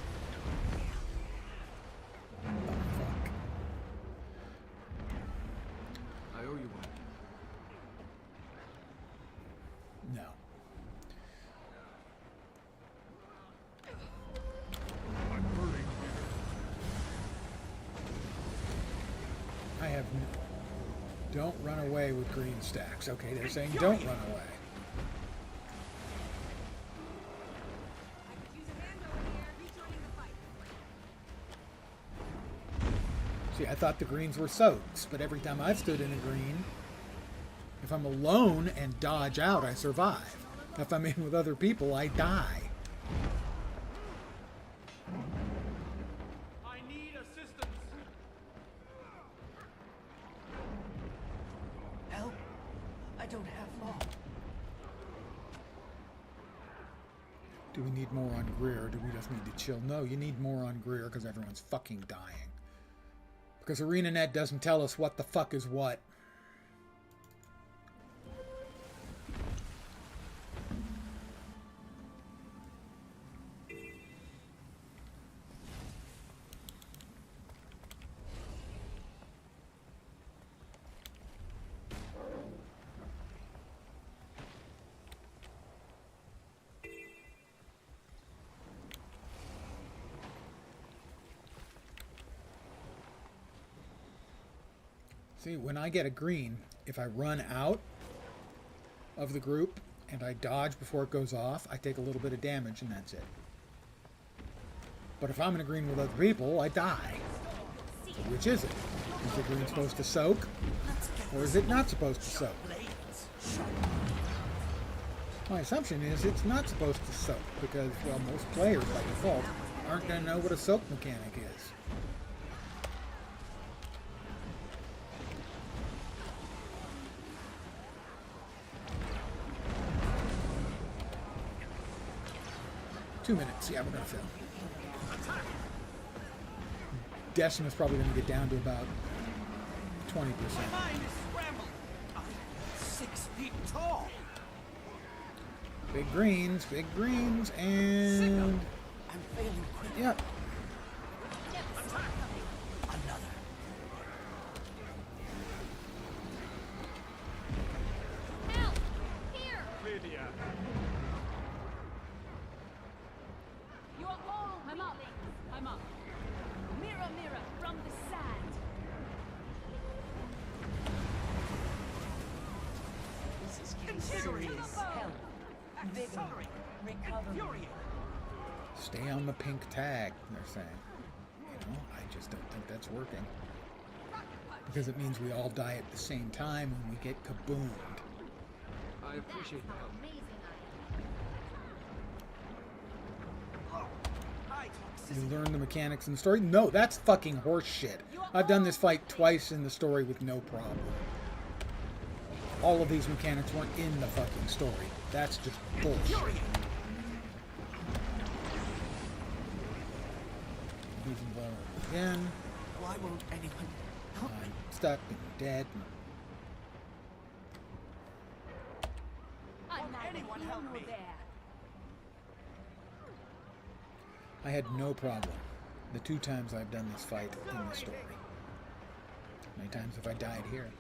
I owe you one. No. I'm hurting here. I have... Don't run away with green stacks. Okay, they're saying don't run away. See, I thought the greens were soaks, but every time I've stood in a green, if I'm alone and dodge out, I survive. If I'm in with other people, I die. I need assistance. Help? I don't have long. Do we need more on Greer, or do we just need to chill? No, you need more on Greer because everyone's fucking dying. Because ArenaNet doesn't tell us what the fuck is what. See, when I get a green, if I run out of the group and I dodge before it goes off, I take a little bit of damage and that's it. But if I'm in a green with other people, I die. So which is it? Is the green supposed to soak? Or is it not supposed to soak? My assumption is it's not supposed to soak because, well, most players by default aren't going to know what a soak mechanic is. Two minutes. Yeah, we're going to fail. Decima's probably going to get down to about 20%. My mind is scrambling. I'm 6 feet tall. Big greens, and... I'm failing quickly. Yep. Serious health. Vigor. Recovery. Stay on the pink tag, they're saying. You know, I just don't think that's working. Because it means we all die at the same time and we get kaboomed. I appreciate the help. You learn the mechanics in the story? No, that's fucking horse shit. I've done this fight twice in the story with no problem. All of these mechanics weren't in the fucking story. That's just bullshit. Using vulnerable again. Why won't anyone help me? I'm stuck and dead. Anyone help me? I had no problem the 2 times I've done this fight in the story. How many times have I died here?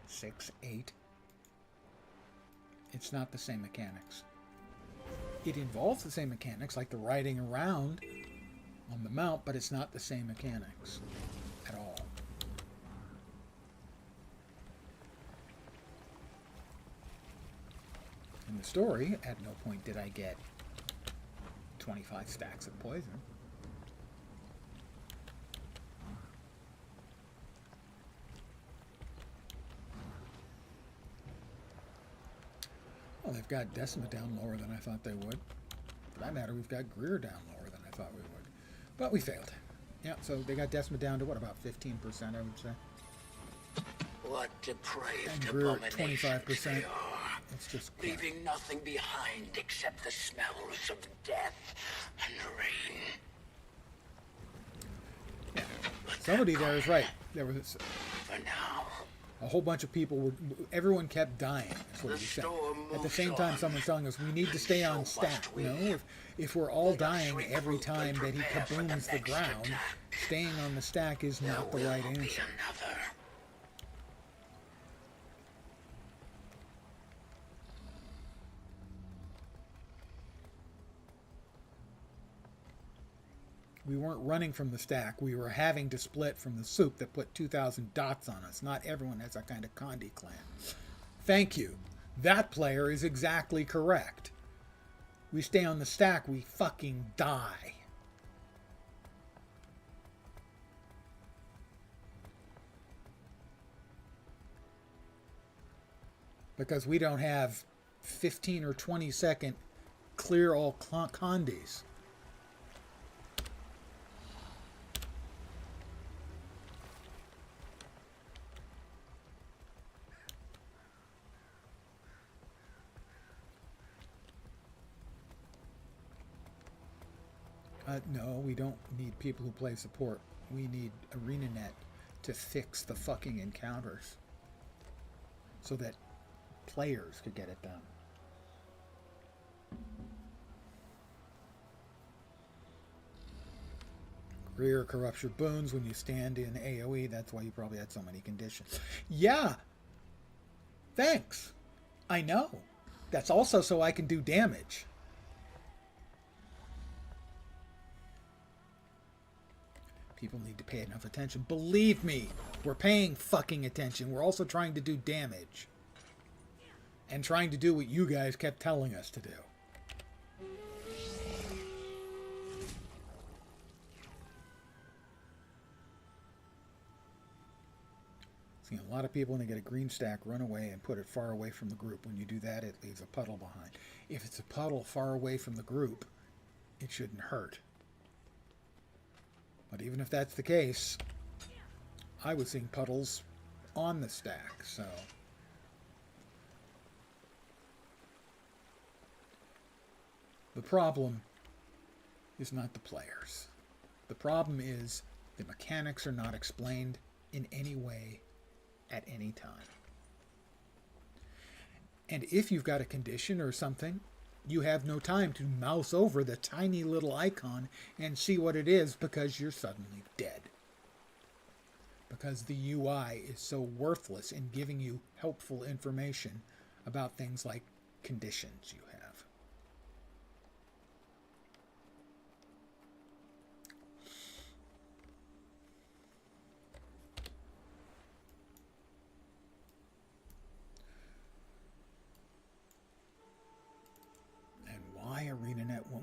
6, 8. It's not the same mechanics. It involves the same mechanics, like the riding around on the mount, but it's not the same mechanics at all. In the story, at no point did I get 25 stacks of poison. Well, they've got Decima down lower than I thought they would. For that matter, we've got Greer down lower than I thought we would. But we failed. Yeah, so they got Decima down to what, about 15%, I would say. What depraved And Greer at abominations 25%. they are, It's just crap. leaving nothing behind except the smells of death and rain. Yeah. Somebody there is right. There was For now, a whole bunch of people were. Everyone kept dying. That's what he said. At the same time, someone's telling us we need to stay on stack. You know, if we're all dying every time that he kabooms the ground, staying on the stack is not the right answer. We weren't running from the stack. We were having to split from the soup that put 2,000 dots on us. Not everyone has that kind of Condi clan. Thank you. That player is exactly correct. We stay on the stack, we fucking die. Because we don't have 15 or 20 second clear all Condis. No, we don't need people who play support. We need ArenaNet to fix the fucking encounters so that players could get it done. Greer corrupts your boons when you stand in AoE. That's why you probably had so many conditions. Yeah! Thanks! I know. That's also so I can do damage. People need to pay enough attention. Believe me, we're paying fucking attention. We're also trying to do damage. And trying to do what you guys kept telling us to do. See, a lot of people, when they get a green stack, run away and put it far away from the group. When you do that, it leaves a puddle behind. If it's a puddle far away from the group, it shouldn't hurt. But even if that's the case, I was seeing puddles on the stack, so. The problem is not the players. The problem is the mechanics are not explained in any way at any time. And if you've got a condition or something, you have no time to mouse over the tiny little icon and see what it is because you're suddenly dead. Because the UI is so worthless in giving you helpful information about things like conditions you have.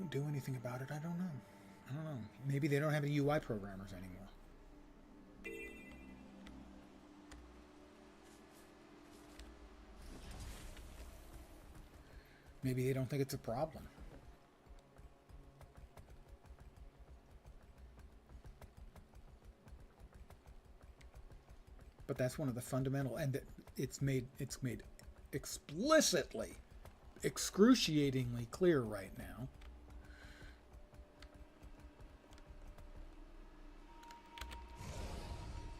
don't do anything about it, I don't know. I don't know. Maybe they don't have any UI programmers anymore. Maybe they don't think it's a problem. But that's one of the fundamental, and it's made explicitly, excruciatingly clear right now.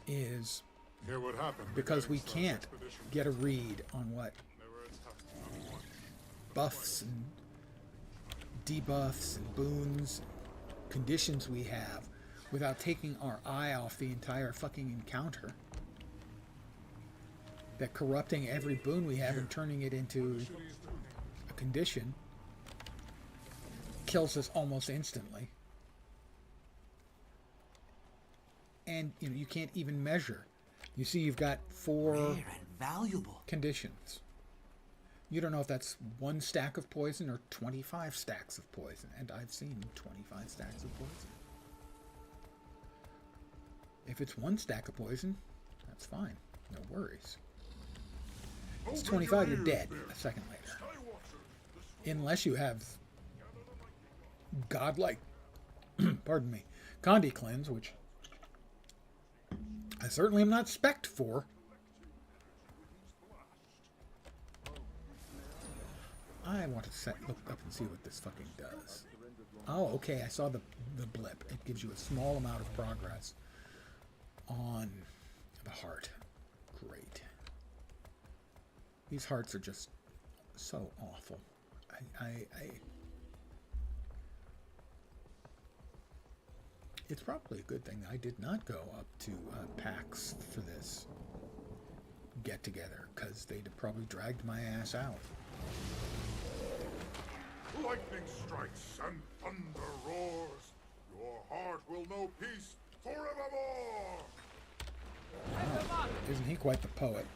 Is Hear what happened because we can't get a read on what buffs and debuffs and boons, conditions we have without taking our eye off the entire fucking encounter. That corrupting every boon we have and turning it into a condition kills us almost instantly. And you know, you can't even measure. You see, you've got 4 Rare and valuable conditions. You don't know if that's 1 stack of poison or 25 stacks of poison. And I've seen 25 stacks of poison. If it's 1 stack of poison, that's fine. No worries. If it's 25, you're dead a second later. Unless you have godlike, pardon me, Condi Cleanse, which I certainly am not spec'd for. I want to look up and see what this fucking does. Oh, okay, I saw the blip. It gives you a small amount of progress on the heart. Great. These hearts are just so awful. It's probably a good thing I did not go up to PAX for this get-together, because they'd have probably dragged my ass out. Lightning strikes and thunder roars. Your heart will know peace forevermore. Oh, isn't he quite the poet?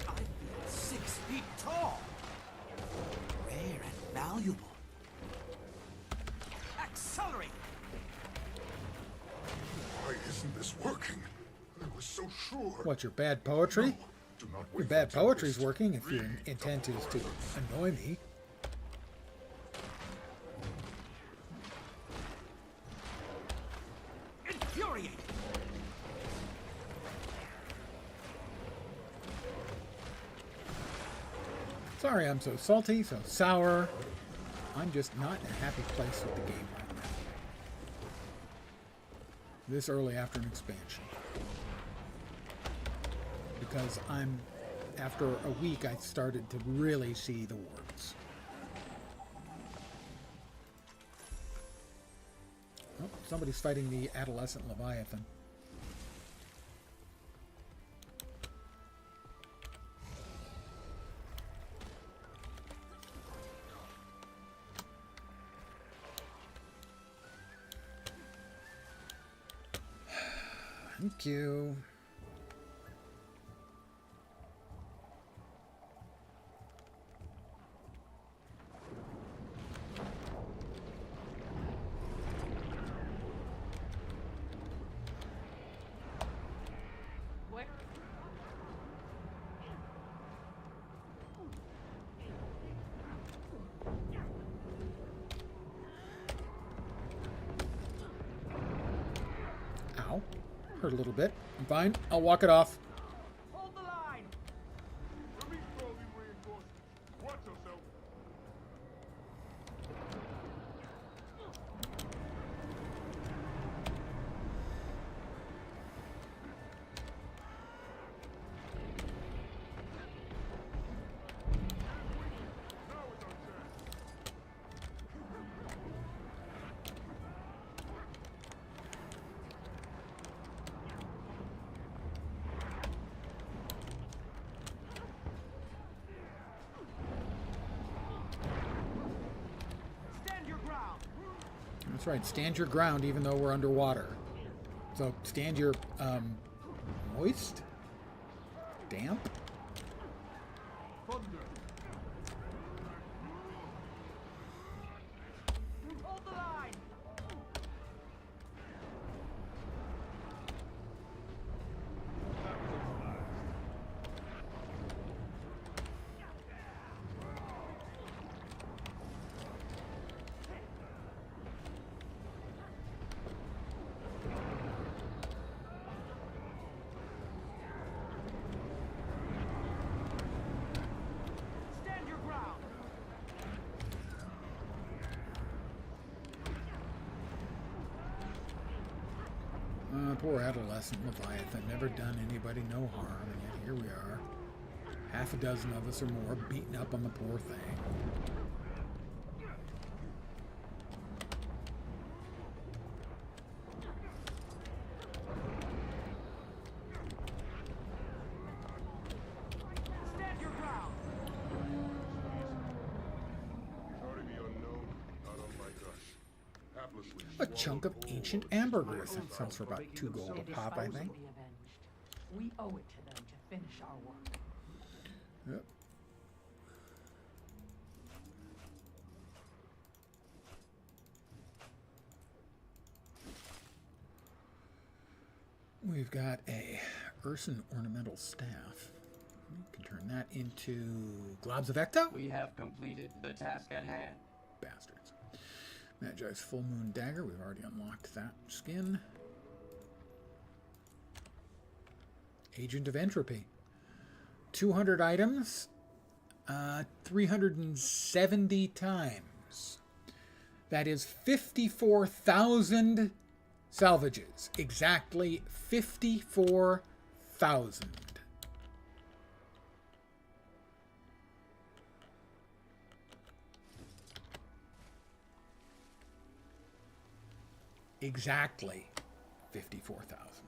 I feel 6 feet tall. Rare and valuable. Accelerate! Why isn't this working? I was so sure. What, your bad poetry? No, do not wait Your bad until poetry's this working if your dream intent is to annoy me. Infuriating! Sorry I'm so salty, so sour. I'm just not in a happy place with the game right now. This early after an expansion. Because after a week, I started to really see the warts. Oh, somebody's fighting the adolescent Leviathan. Thank you. Where? Ow. Hurt a little bit. I'm fine. I'll walk it off. Hold the line! Release all these reinforcements. Watch yourself. Now it's our chance. That's right. Stand your ground even though we're underwater. So stand your moist, damp. Thunder. Hold the line! Stand your ground! Poor adolescent Leviathan, never done anybody no harm, and yet here we are. Half a dozen of us or more beating up on the poor thing. Stand your ground! Sorry the unknown, not unlike us. Haplessly A chunk of ancient ambergris. That sells for about 2 gold a pop, I think. Be avenged. We owe it to them to finish our work. Yep. We've got a Urson ornamental staff. We can turn that into globs of ecto. We have completed the task at hand. Bastards. Magi's full moon dagger. We've already unlocked that skin. Agent of entropy. 200 items. 370 times. That is 54,000 salvages. Exactly 54,000. Exactly 54,000.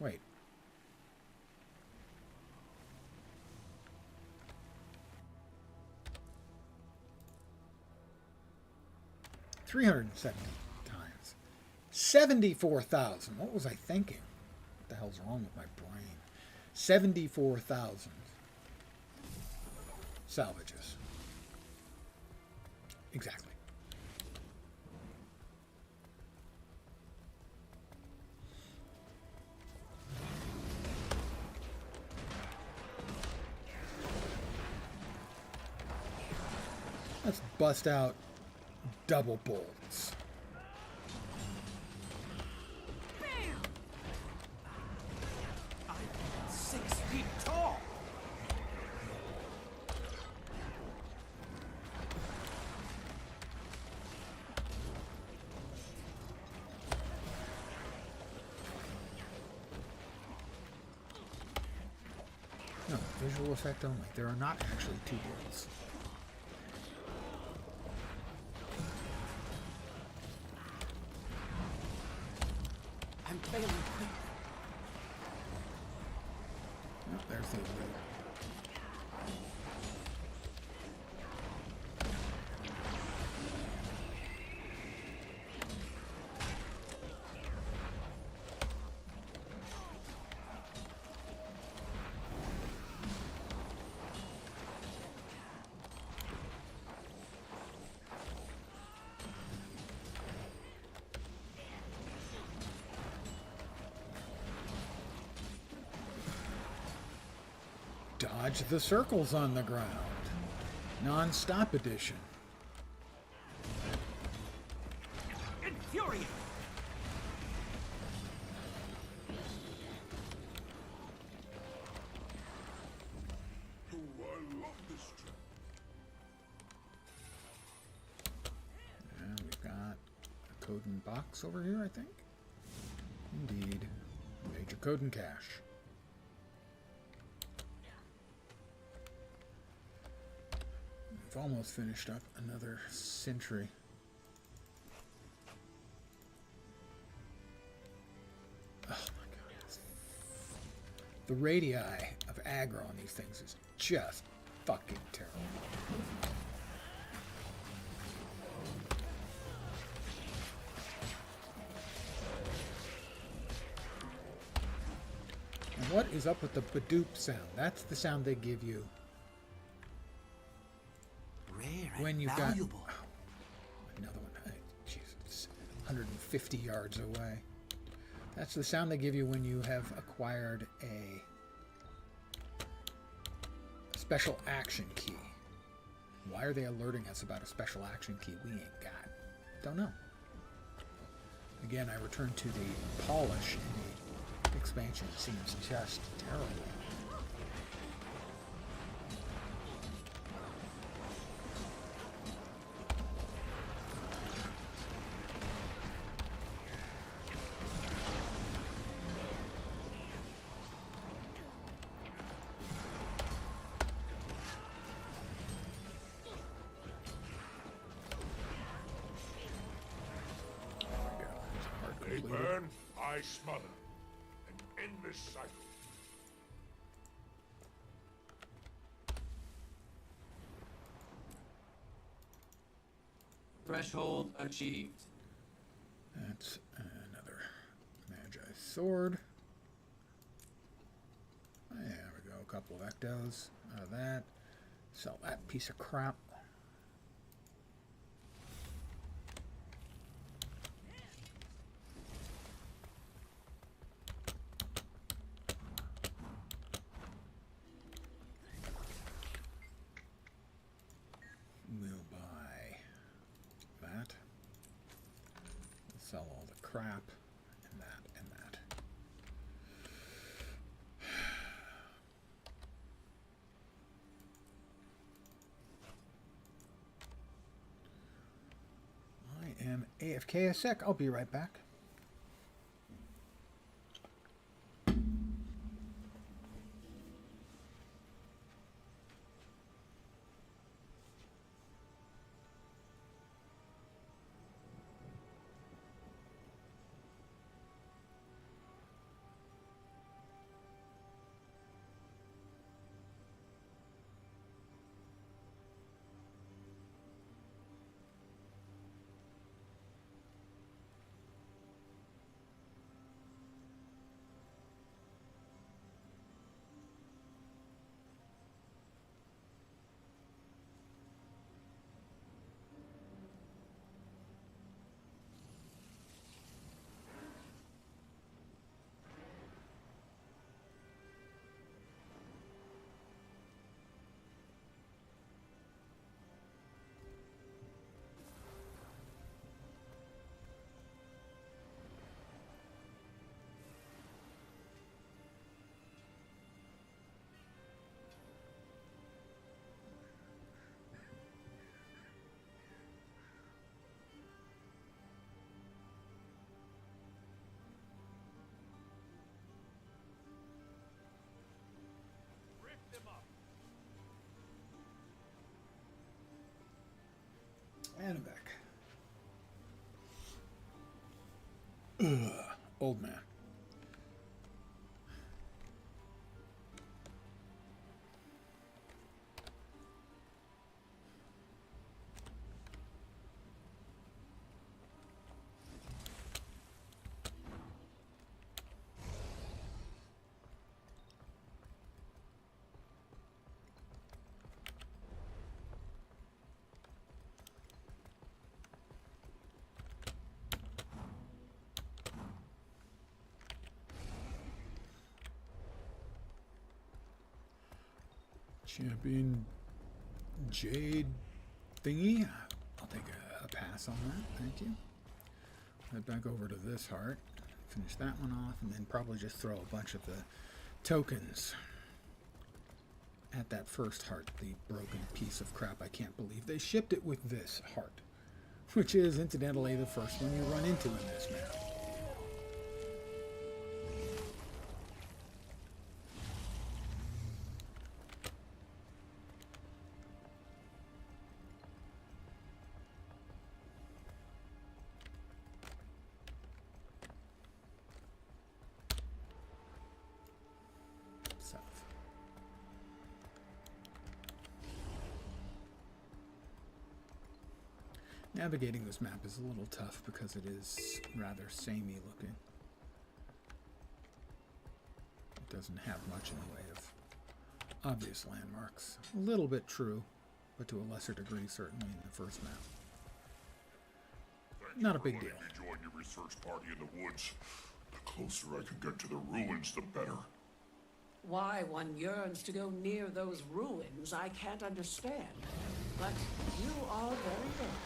Wait. $370 times. 74,000. What was I thinking? What the hell's wrong with my brain? 74,000 salvages. Exactly. Let's bust out double bolts. Bam! I'm 6 feet tall. No, visual effect only. There are not actually 2 bolts. I'm failing quick. Oh, there's the other. Dodge the circles on the ground. Non-stop edition. Infuriate! Oh, I love this trip. And we've got a Coden box over here, I think. Indeed. Major Coden cache. We've almost finished up another sentry. The radii of aggro on these things is just fucking terrible. And what is up with the badoop sound? That's the sound they give you when you've got another one. Jeez, it's 150 yards away. That's the sound they give you when you have acquired a special action key. Why are they alerting us about a special action key we ain't got? Don't know. Again, I return to the polish in the expansion. It seems just terrible. They burn, I smother. An endless cycle. Threshold achieved. That's another Magi sword. There we go. A couple of ectos out of that. Sell that piece of crap. We'll buy that. We'll sell all the crap and that and that. I am AFK a sec. I'll be right back. And I'm back. Ugh, old man. Champion Jade thingy. I'll take a pass on that. Thank you. Head back over to this heart. Finish that one off, and then probably just throw a bunch of the tokens at that first heart. The broken piece of crap. I can't believe they shipped it with this heart, which is incidentally the first one you run into in this map. Navigating this map is a little tough because it is rather samey looking. It doesn't have much in the way of obvious landmarks. A little bit true, but to a lesser degree certainly in the first map. Not a big deal. Let me join your research party in the woods. The closer I can get to the ruins, the better. Why one yearns to go near those ruins, I can't understand. But you are very welcome.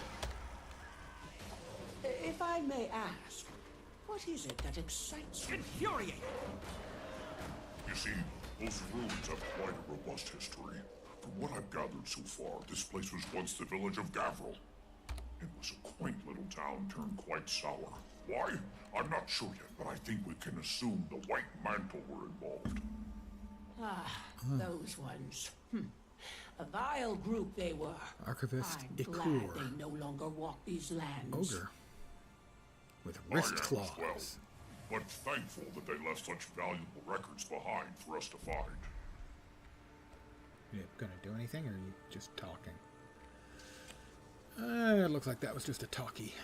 If I may ask, what is it that excites you? Infuriating! You see, those ruins have quite a robust history. From what I've gathered so far, this place was once the village of Gavril. It was a quaint little town turned quite sour. Why? I'm not sure yet, but I think we can assume the White Mantle were involved. Ah, those ones. A vile group they were. Archivist I'm glad Ikur. they no longer walk these lands. Ogre. With wrist I am claws. as well, but thankful that they left such valuable records behind for us to find. You gonna do anything, or are you just talking? It looks like that was just a talkie.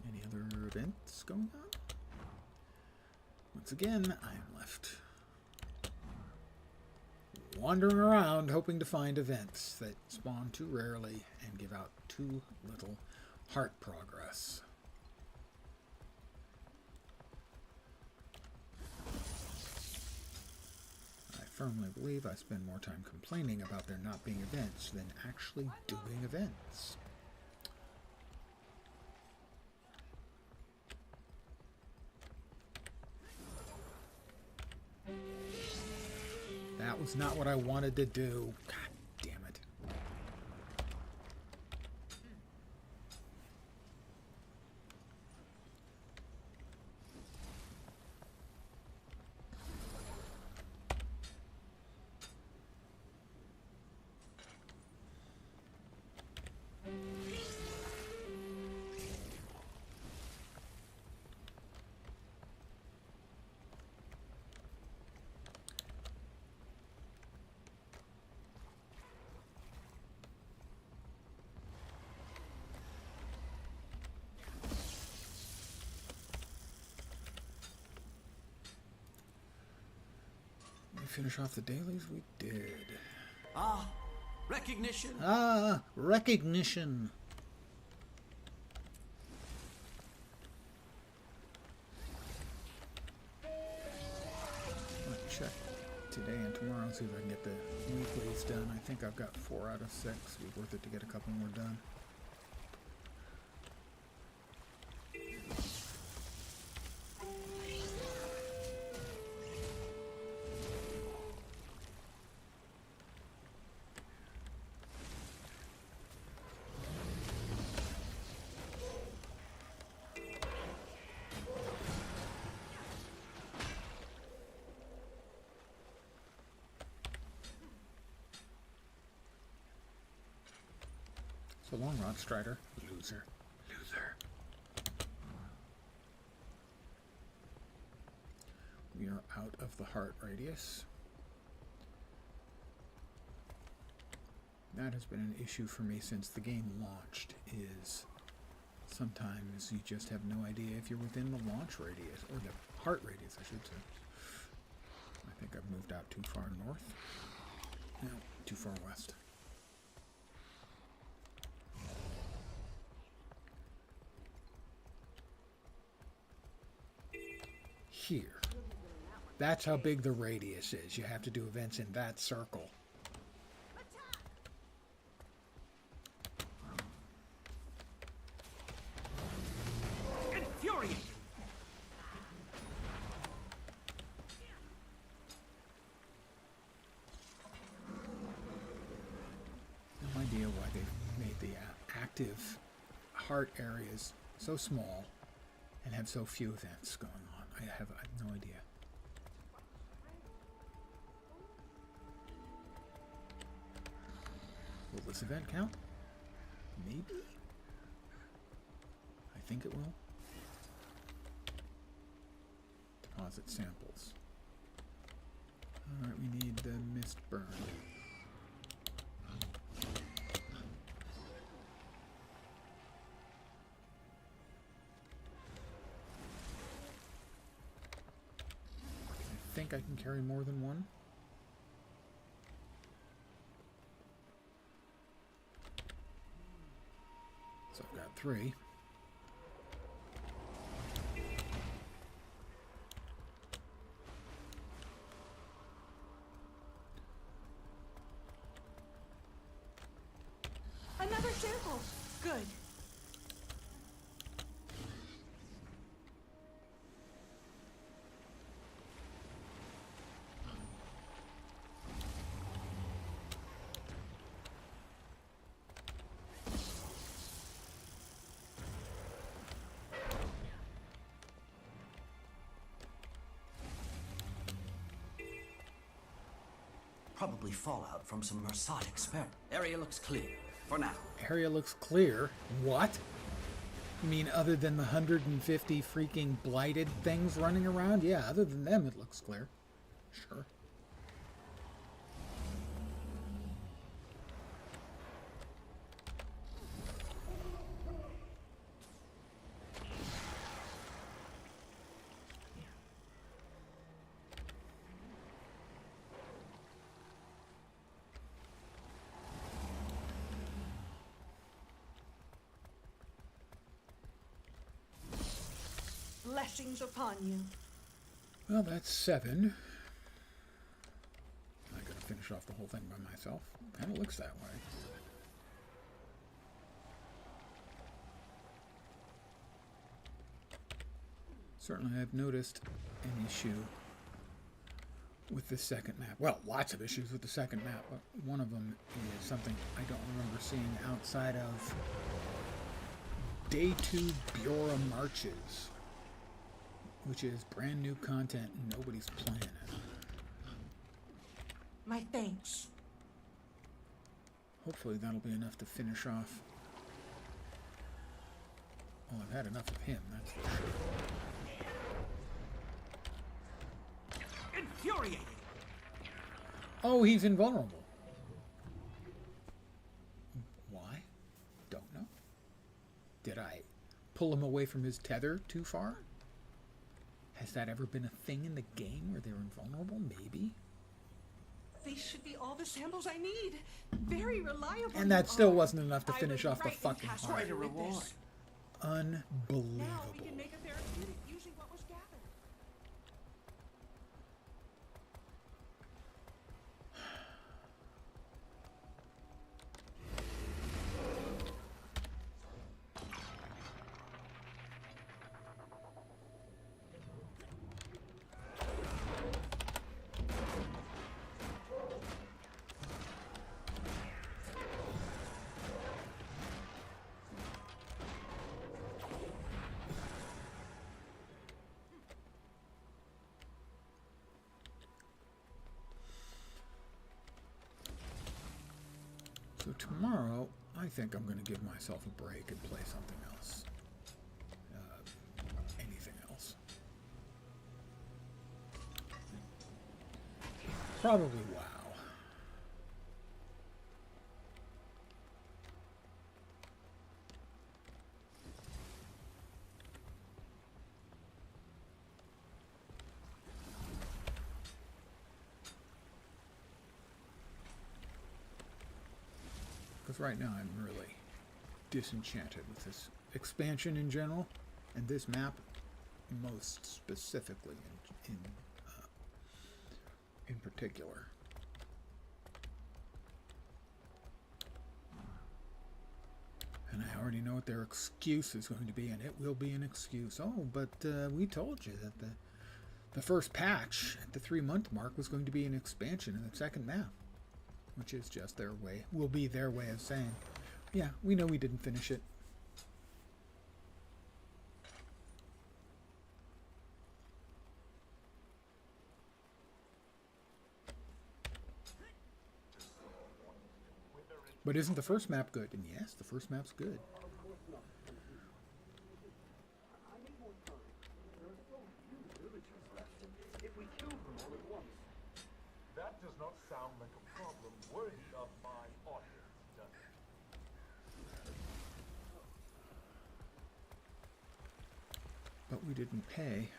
Any other events going on? Once again, I am left wandering around hoping to find events that spawn too rarely and give out too little heart progress. I firmly believe I spend more time complaining about there not being events than actually doing events. That was not what I wanted to do. God damn it. Finish off the dailies? We did. Ah, recognition. Ah, recognition. I'll check today and tomorrow and see if I can get the weeklies done. I think I've got 4 out of 6. It'd be worth it to get a couple more done. So long, Rod Strider. Loser. Loser. We are out of the heart radius. That has been an issue for me since the game launched, is sometimes you just have no idea if you're within the launch radius, or the heart radius, I should say. I think I've moved out too far north. No, too far west. Here. That's how big the radius is. You have to do events in that circle. Infuriating! No idea why they've made the active heart areas so small and have so few events going on. I have no idea. Will this event count? Maybe? I think it will. deposit samples. Alright, we need the mist burn. I think I can carry more than one. So I've got 3. Another sample. Good. Probably fallout from some Mersat experiment. Area looks clear, for now. Area looks clear. What? You mean other than the 150 freaking blighted things running around? Yeah, other than them it looks clear. Sure. Blessings upon you. Well, that's 7. I gotta finish off the whole thing by myself. Kinda looks that way. Certainly I've noticed an issue with the second map. Well, lots of issues with the second map, but one of them is something I don't remember seeing outside of Day 2 Bura Marches, which is brand new content and nobody's playing it. My thanks. Hopefully that'll be enough to finish off. Oh, I've had enough of him, that's for sure. Infuriating! Oh, he's invulnerable. Why? Don't know. Did I pull him away from his tether too far? Has that ever been a thing in the game where they're invulnerable? Maybe. These should be all the samples I need. Very reliable. And that still wasn't enough to finish off the fucking heart. Quite a reward. Unbelievable. Now we can make a therapeutic using what was gathered. So tomorrow, I think I'm going to give myself a break and play something else. Anything else. Probably WoW. Because right now I'm really disenchanted with this expansion in general, and this map most specifically in particular. And I already know what their excuse is going to be, and it will be an excuse. Oh, but we told you that the first patch at the 3-month mark was going to be an expansion in the second map. Which is just their way, will be their way of saying, yeah, we know we didn't finish it. But isn't the first map good? And yes, the first map's good. we killed them all at once. That does not sound like a problem worthy of my audience, does it? But we didn't pay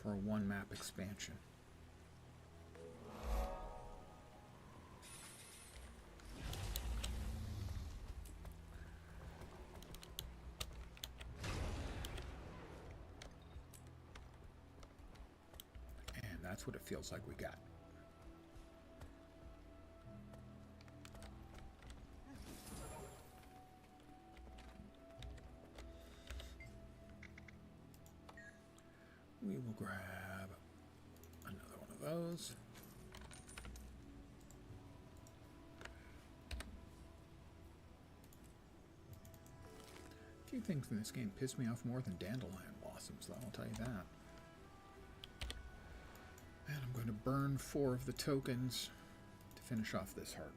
for a one-map expansion. And that's what it feels like we got. We will grab another one of those. A few things in this game piss me off more than dandelion blossoms, though, I'll tell you that. And I'm going to burn 4 of the tokens to finish off this heart.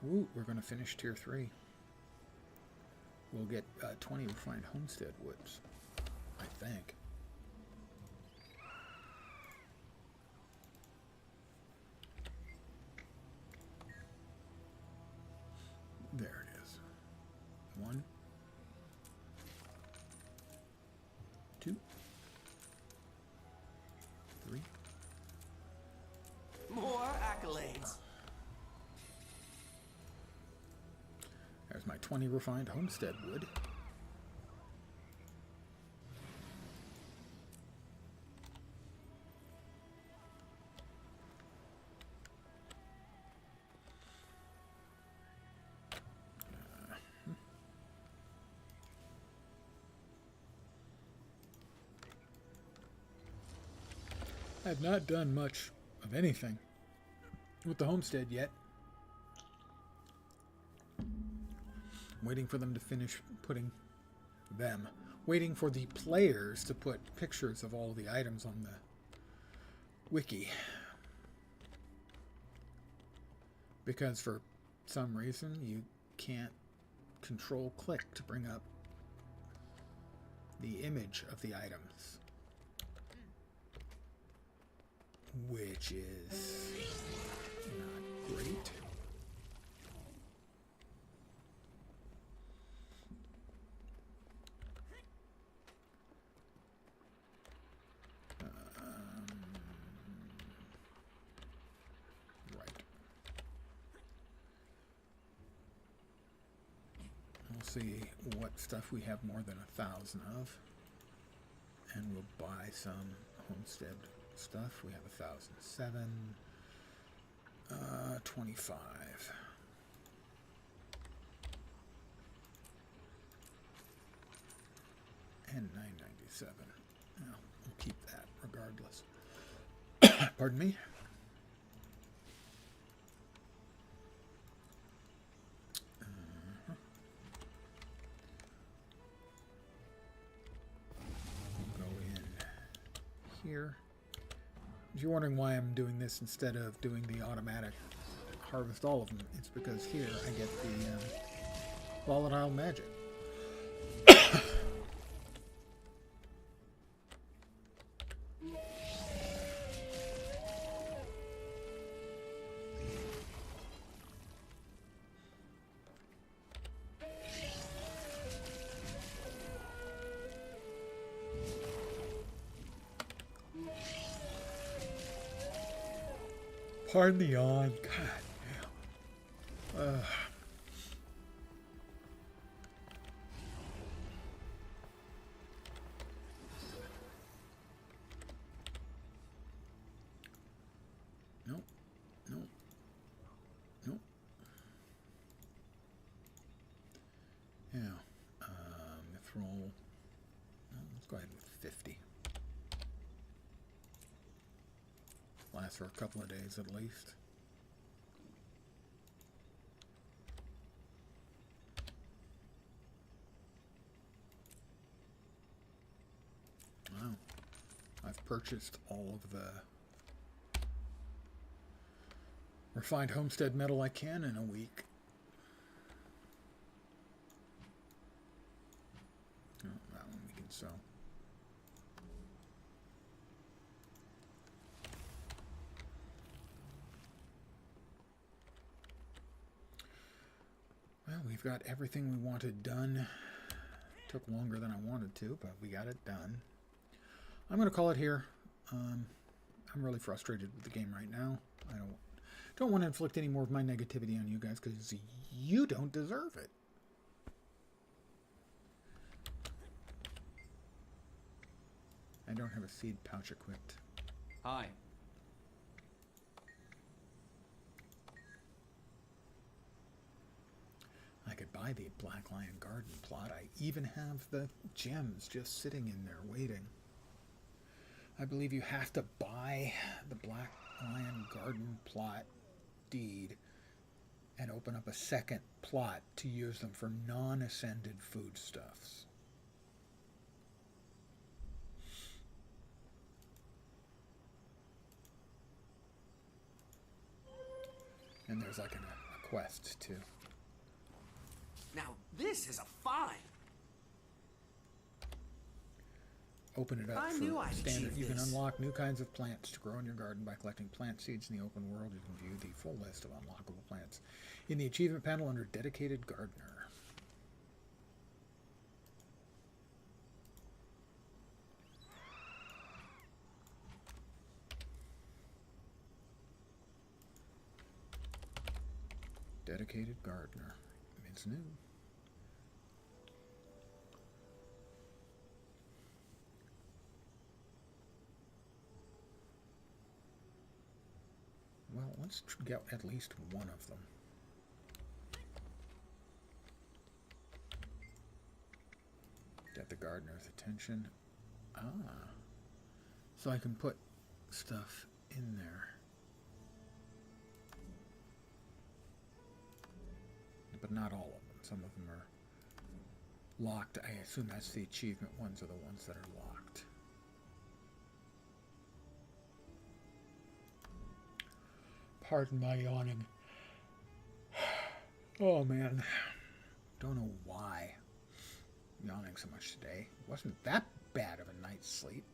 Ooh, we're going to finish Tier 3. We'll get 20 refined homestead woods, I think. There it is. 1, 2, 3. More accolades. There's my 20 refined homestead wood. I have not done much of anything with the homestead yet. Waiting for them to finish putting them. Waiting for the players to put pictures of all the items on the wiki. Because for some reason you can't control click to bring up the image of the items. Which is not great. Right. We'll see what stuff we have more than 1,000 of. And we'll buy some homestead stuff. We have 1,007, 25, and 997. Well, we'll keep that regardless. Pardon me. We'll go in here. If you're wondering why I'm doing this instead of doing the automatic harvest all of them, it's because here I get the volatile magic. Pardon the yawn. God damn. Nope. Nope. Nope. Yeah. Mithril. Let's go ahead with 50. Last for a couple of days at least. Wow. I've purchased all of the Refined homestead metal I can in a week. Oh, that one we can sell. Well, we've got everything we wanted done. Took longer than I wanted to, but we got it done. I'm going to call it here. I'm really frustrated with the game right now. I don't want to inflict any more of my negativity on you guys because you don't deserve it. I don't have a seed pouch equipped. Hi. I could buy the Black Lion Garden plot. I even have the gems just sitting in there waiting. I believe you have to buy the Black Lion Garden plot deed and open up a second plot to use them for non-ascended foodstuffs. And there's like a quest too. Now, this is a find. Open it up I for knew I'd standard. achieve You can this. unlock new kinds of plants to grow in your garden by collecting plant seeds in the open world. You can view the full list of unlockable plants in the achievement panel under Dedicated Gardener. Dedicated Gardener. It's new. Well, let's get at least one of them. Get the gardener's attention. Ah. So I can put stuff in there. But not all of them. Some of them are locked. I assume that's the achievement ones are the ones that are locked. Pardon my yawning. Oh man. Don't know why I'm yawning so much today. It wasn't that bad of a night's sleep.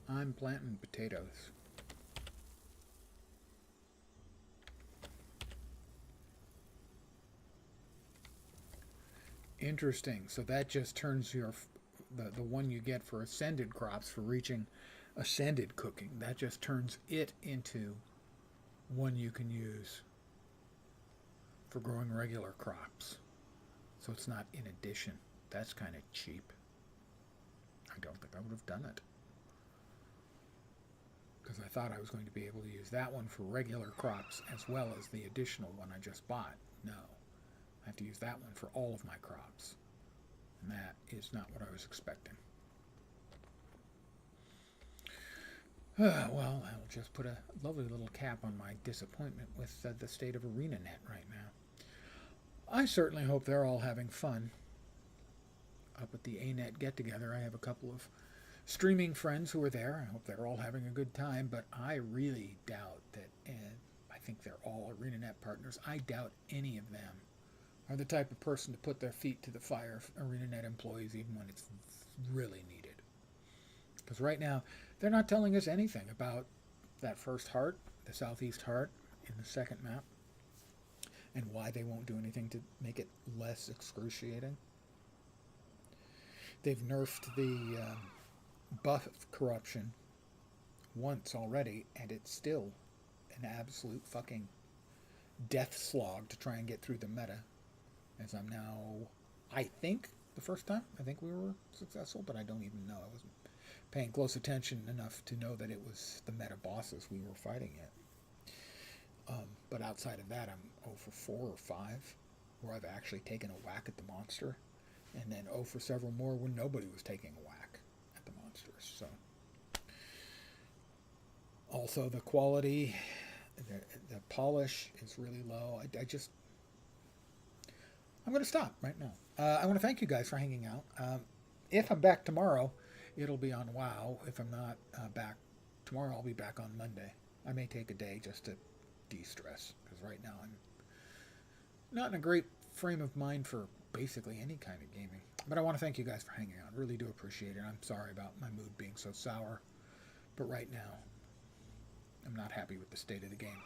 I'm planting potatoes. Interesting. So that just turns your the one you get for ascended crops for reaching ascended cooking. That just turns it into one you can use for growing regular crops. So it's not in addition. That's kind of cheap. I don't think I would have done it. Because I thought I was going to be able to use that one for regular crops as well as the additional one I just bought. No. I have to use that one for all of my crops. And that is not what I was expecting. Well, I'll just put a lovely little cap on my disappointment with the state of ArenaNet right now. I certainly hope they're all having fun. Up at the ANET get-together, I have a couple of streaming friends who are there. I hope they're all having a good time, but I really doubt that, and I think they're all ArenaNet partners, I doubt any of them are the type of person to put their feet to the fire for ArenaNet employees even when it's really needed. Because right now, they're not telling us anything about that first heart, the southeast heart in the second map, and why they won't do anything to make it less excruciating. They've nerfed the buff corruption once already, and it's still an absolute fucking death slog to try and get through the meta. As I'm now, I think, the first time, I think we were successful, but I don't even know. I wasn't paying close attention enough to know that it was the meta bosses we were fighting yet. But outside of that, I'm 0 for 4 or 5, where I've actually taken a whack at the monster, and then 0 for several more when nobody was taking a whack at the monsters. So, also the quality, the polish is really low. I'm going to stop right now. I want to thank you guys for hanging out. If I'm back tomorrow, it'll be on WoW. If I'm not back tomorrow, I'll be back on Monday. I may take a day just to de-stress, because right now I'm not in a great frame of mind for basically any kind of gaming. But I want to thank you guys for hanging out. I really do appreciate it. I'm sorry about my mood being so sour, but right now I'm not happy with the state of the game.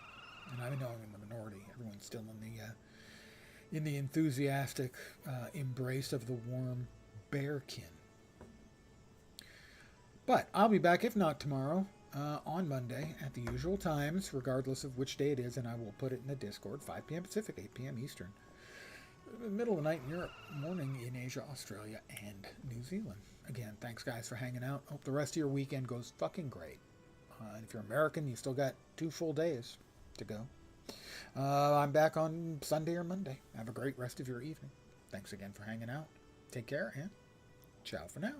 And I know I'm in the minority. Everyone's still in the enthusiastic embrace of the warm bearkin. But I'll be back, if not tomorrow, on Monday at the usual times, regardless of which day it is, and I will put it in the Discord, 5 p.m. Pacific, 8 p.m. Eastern. Middle of the night in Europe, morning in Asia, Australia, and New Zealand. Again, thanks guys for hanging out. Hope the rest of your weekend goes fucking great. And if you're American, you still got 2 full days to go. I'm back on Sunday or Monday. Have a great rest of your evening. Thanks again for hanging out. Take care, and ciao for now.